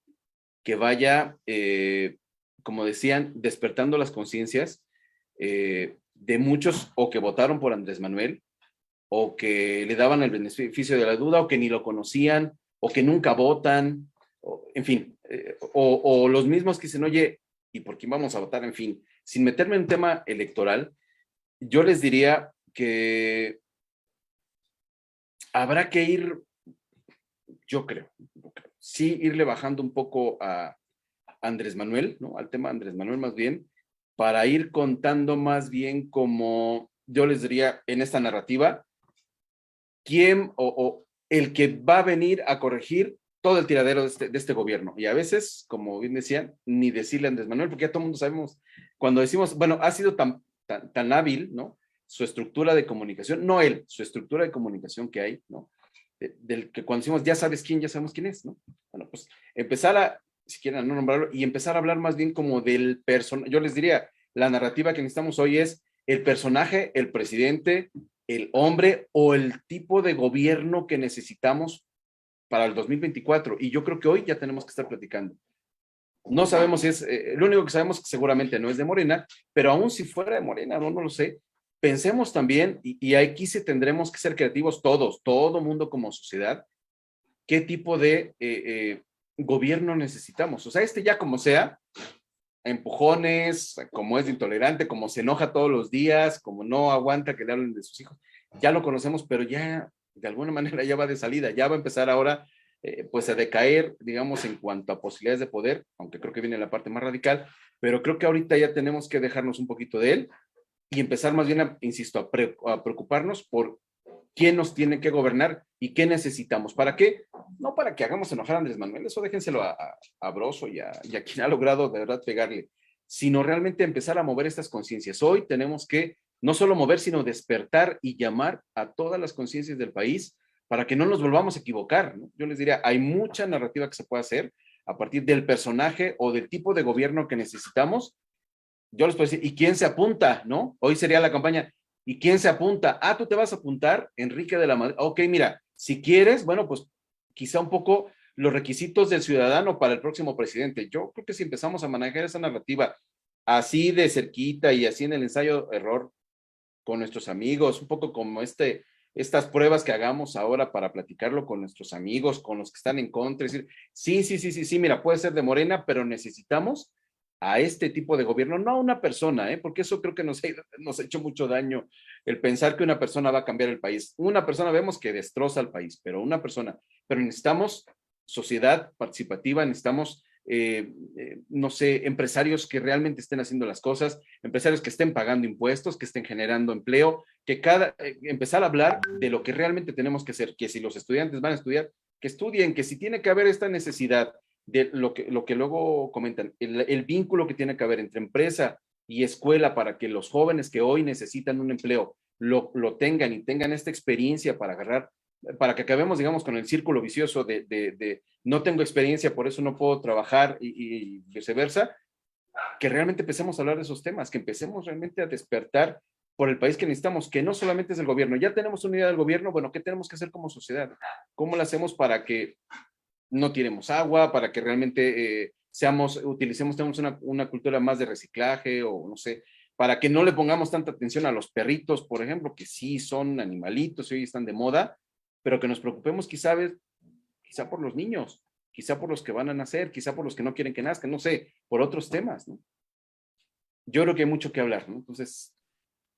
que vaya, como decían, despertando las conciencias de muchos o que votaron por Andrés Manuel o que le daban el beneficio de la duda o que ni lo conocían o que nunca votan, en fin, o los mismos que dicen, oye, ¿y por quién vamos a votar? En fin, sin meterme en un tema electoral, yo les diría que habrá que ir, yo creo, sí irle bajando un poco a Andrés Manuel, ¿no? Al tema Andrés Manuel más bien, para ir contando más bien como, yo les diría en esta narrativa, quién o el que va a venir a corregir todo el tiradero de este gobierno. Y a veces, como bien decían, ni decirle a Andrés Manuel, porque ya todo el mundo sabemos, cuando decimos, bueno, ha sido tan hábil, ¿no? Su estructura de comunicación, no él, su estructura de comunicación que hay, ¿no? Del que cuando decimos, ya sabes quién, ya sabemos quién es, ¿no? Bueno, pues empezar si quieren no nombrarlo, y empezar a hablar más bien como del personaje. Yo les diría, la narrativa que necesitamos hoy es el personaje, el presidente, el hombre o el tipo de gobierno que necesitamos para el 2024. Y yo creo que hoy ya tenemos que estar platicando. No sabemos si es, lo único que sabemos es que seguramente no es de Morena, pero aún si fuera de Morena, no lo sé, pensemos también, y aquí sí tendremos que ser creativos todos, todo mundo como sociedad, qué tipo de gobierno necesitamos. O sea, ya como sea, empujones, como es intolerante, como se enoja todos los días, como no aguanta que le hablen de sus hijos, ya lo conocemos, pero ya de alguna manera ya va de salida, ya va a empezar ahora pues a decaer, digamos, en cuanto a posibilidades de poder, aunque creo que viene la parte más radical, pero creo que ahorita ya tenemos que dejarnos un poquito de él y empezar más bien, insisto, a preocuparnos por quién nos tiene que gobernar y qué necesitamos. ¿Para qué? No para que hagamos enojar a Andrés Manuel, eso déjenselo a Broso y a quien ha logrado de verdad pegarle, sino realmente empezar a mover estas conciencias. Hoy tenemos que no solo mover, sino despertar y llamar a todas las conciencias del país para que no nos volvamos a equivocar, ¿no? Yo les diría, hay mucha narrativa que se puede hacer a partir del personaje o del tipo de gobierno que necesitamos yo les puedo decir, ¿y quién se apunta? ¿No? Hoy sería la campaña, ¿y quién se apunta? Ah, tú te vas a apuntar, Enrique de la Madrid. Ok, mira, si quieres, bueno, pues quizá un poco los requisitos del ciudadano para el próximo presidente. Yo creo que si empezamos a manejar esa narrativa así de cerquita y así en el ensayo-error con nuestros amigos, un poco como estas pruebas que hagamos ahora para platicarlo con nuestros amigos, con los que están en contra, es decir, sí, mira, puede ser de Morena, pero necesitamos a este tipo de gobierno, no a una persona, porque eso creo que nos ha hecho mucho daño, el pensar que una persona va a cambiar el país. Una persona vemos que destroza el país, pero necesitamos sociedad participativa, necesitamos no sé, empresarios que realmente estén haciendo las cosas, empresarios que estén pagando impuestos, que estén generando empleo, que empezar a hablar de lo que realmente tenemos que hacer, que si los estudiantes van a estudiar, que estudien, que si tiene que haber esta necesidad de lo que luego comentan, el vínculo que tiene que haber entre empresa y escuela para que los jóvenes que hoy necesitan un empleo lo tengan y tengan esta experiencia para que acabemos, digamos, con el círculo vicioso de no tengo experiencia, por eso no puedo trabajar y viceversa, que realmente empecemos a hablar de esos temas, que empecemos realmente a despertar por el país que necesitamos, que no solamente es el gobierno. Ya tenemos una idea del gobierno, bueno, ¿qué tenemos que hacer como sociedad? ¿Cómo lo hacemos para que no tiremos agua, para que realmente tenemos una cultura más de reciclaje o no sé, para que no le pongamos tanta atención a los perritos, por ejemplo, que sí son animalitos y hoy están de moda, pero que nos preocupemos quizá por los niños, quizá por los que van a nacer, quizá por los que no quieren que nazcan, no sé, por otros temas, ¿no? Yo creo que hay mucho que hablar, ¿no? Entonces,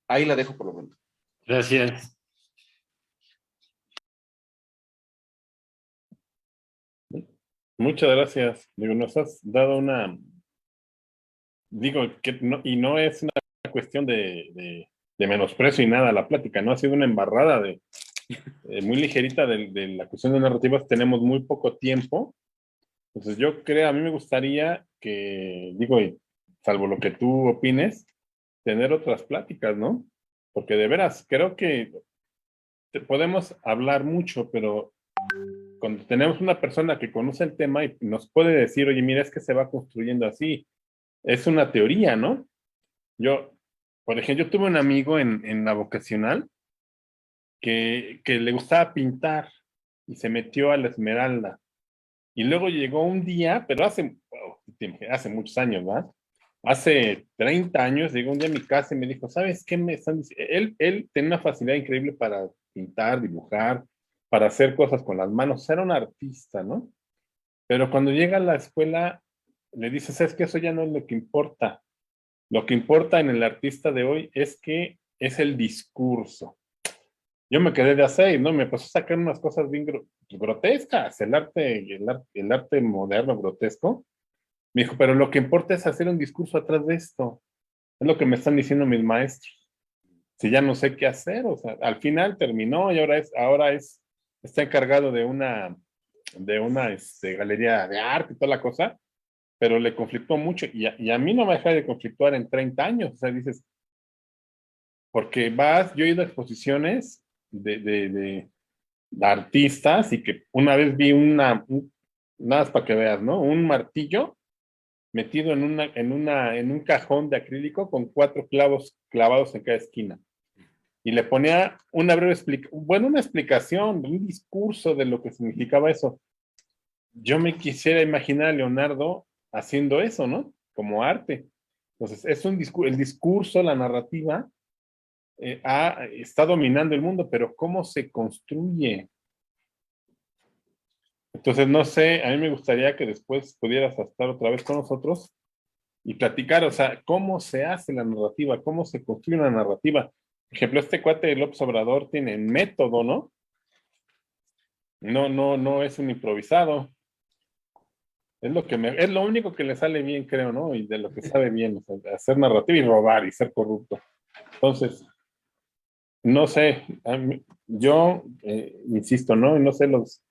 ahí la dejo por lo pronto. Gracias. Muchas gracias. Digo, nos has dado no es una cuestión de menosprecio y nada la plática, ¿no? Ha sido una embarrada muy ligerita de la cuestión de narrativas. Tenemos muy poco tiempo. Entonces a mí me gustaría que, y salvo lo que tú opines, tener otras pláticas, ¿no? Porque de veras, creo que podemos hablar mucho, pero cuando tenemos una persona que conoce el tema y nos puede decir, oye, mira, es que se va construyendo así, es una teoría, ¿no? Por ejemplo, yo tuve un amigo en la vocacional que le gustaba pintar y se metió a la Esmeralda. Y luego llegó un día, pero hace muchos años, ¿verdad? Hace 30 años llegó un día a mi casa y me dijo, ¿sabes qué me están diciendo? Él tenía una facilidad increíble para pintar, dibujar, para hacer cosas con las manos. Era un artista, ¿no? Pero cuando llega a la escuela, le dices, ¿sabes qué? Eso ya no es lo que importa. Lo que importa en el artista de hoy es que es el discurso. Yo me quedé de hacer, ¿no? Me pasó a sacar unas cosas bien grotescas, el arte moderno grotesco. Me dijo, pero lo que importa es hacer un discurso atrás de esto. Es lo que me están diciendo mis maestros. Si ya no sé qué hacer, o sea, al final terminó y ahora está encargado de una galería de arte y toda la cosa, pero le conflictó mucho y a mí no me deja de conflictuar en 30 años. O sea, dices, porque yo he ido a exposiciones de artistas y que una vez vi nada más para que veas, ¿no? Un martillo metido en un cajón de acrílico con 4 clavos clavados en cada esquina. Y le ponía una explicación, un discurso de lo que significaba eso. Yo me quisiera imaginar a Leonardo haciendo eso, ¿no? Como arte. Entonces, el discurso, la narrativa, está dominando el mundo, pero ¿cómo se construye? Entonces, no sé, a mí me gustaría que después pudieras estar otra vez con nosotros y platicar, o sea, cómo se hace la narrativa, cómo se construye una narrativa. Por ejemplo, este cuate de López Obrador tiene método, ¿no? No es un improvisado. Es lo único que le sale bien, creo, ¿no? Y de lo que sabe bien, o sea, hacer narrativa y robar y ser corrupto. Entonces, no sé, yo insisto, ¿no? No sé los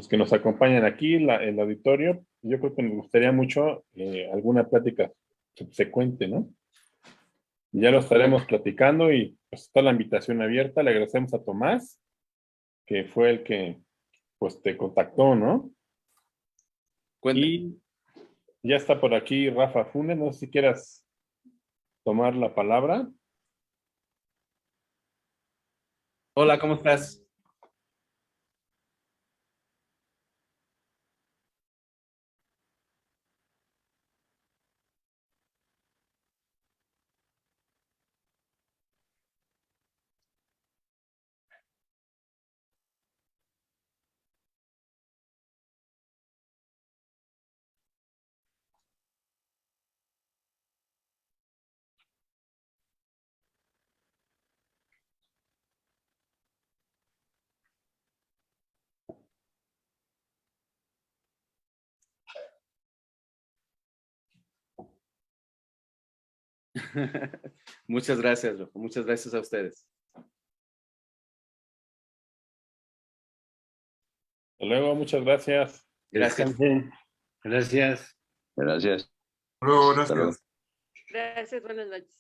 que nos acompañan aquí, el auditorio, yo creo que nos gustaría mucho alguna plática subsecuente, ¿no? Ya lo estaremos platicando y pues está la invitación abierta. Le agradecemos a Tomás, que fue el que pues te contactó, ¿no? Cuéntame. Y ya está por aquí Rafa Funes, no sé si quieras tomar la palabra. Hola, ¿cómo estás? Muchas gracias, loco. Muchas gracias a ustedes. Hasta luego, muchas gracias. Gracias. Descansen. Gracias. Gracias. Bueno, Hasta luego. gracias. Gracias, buenas noches.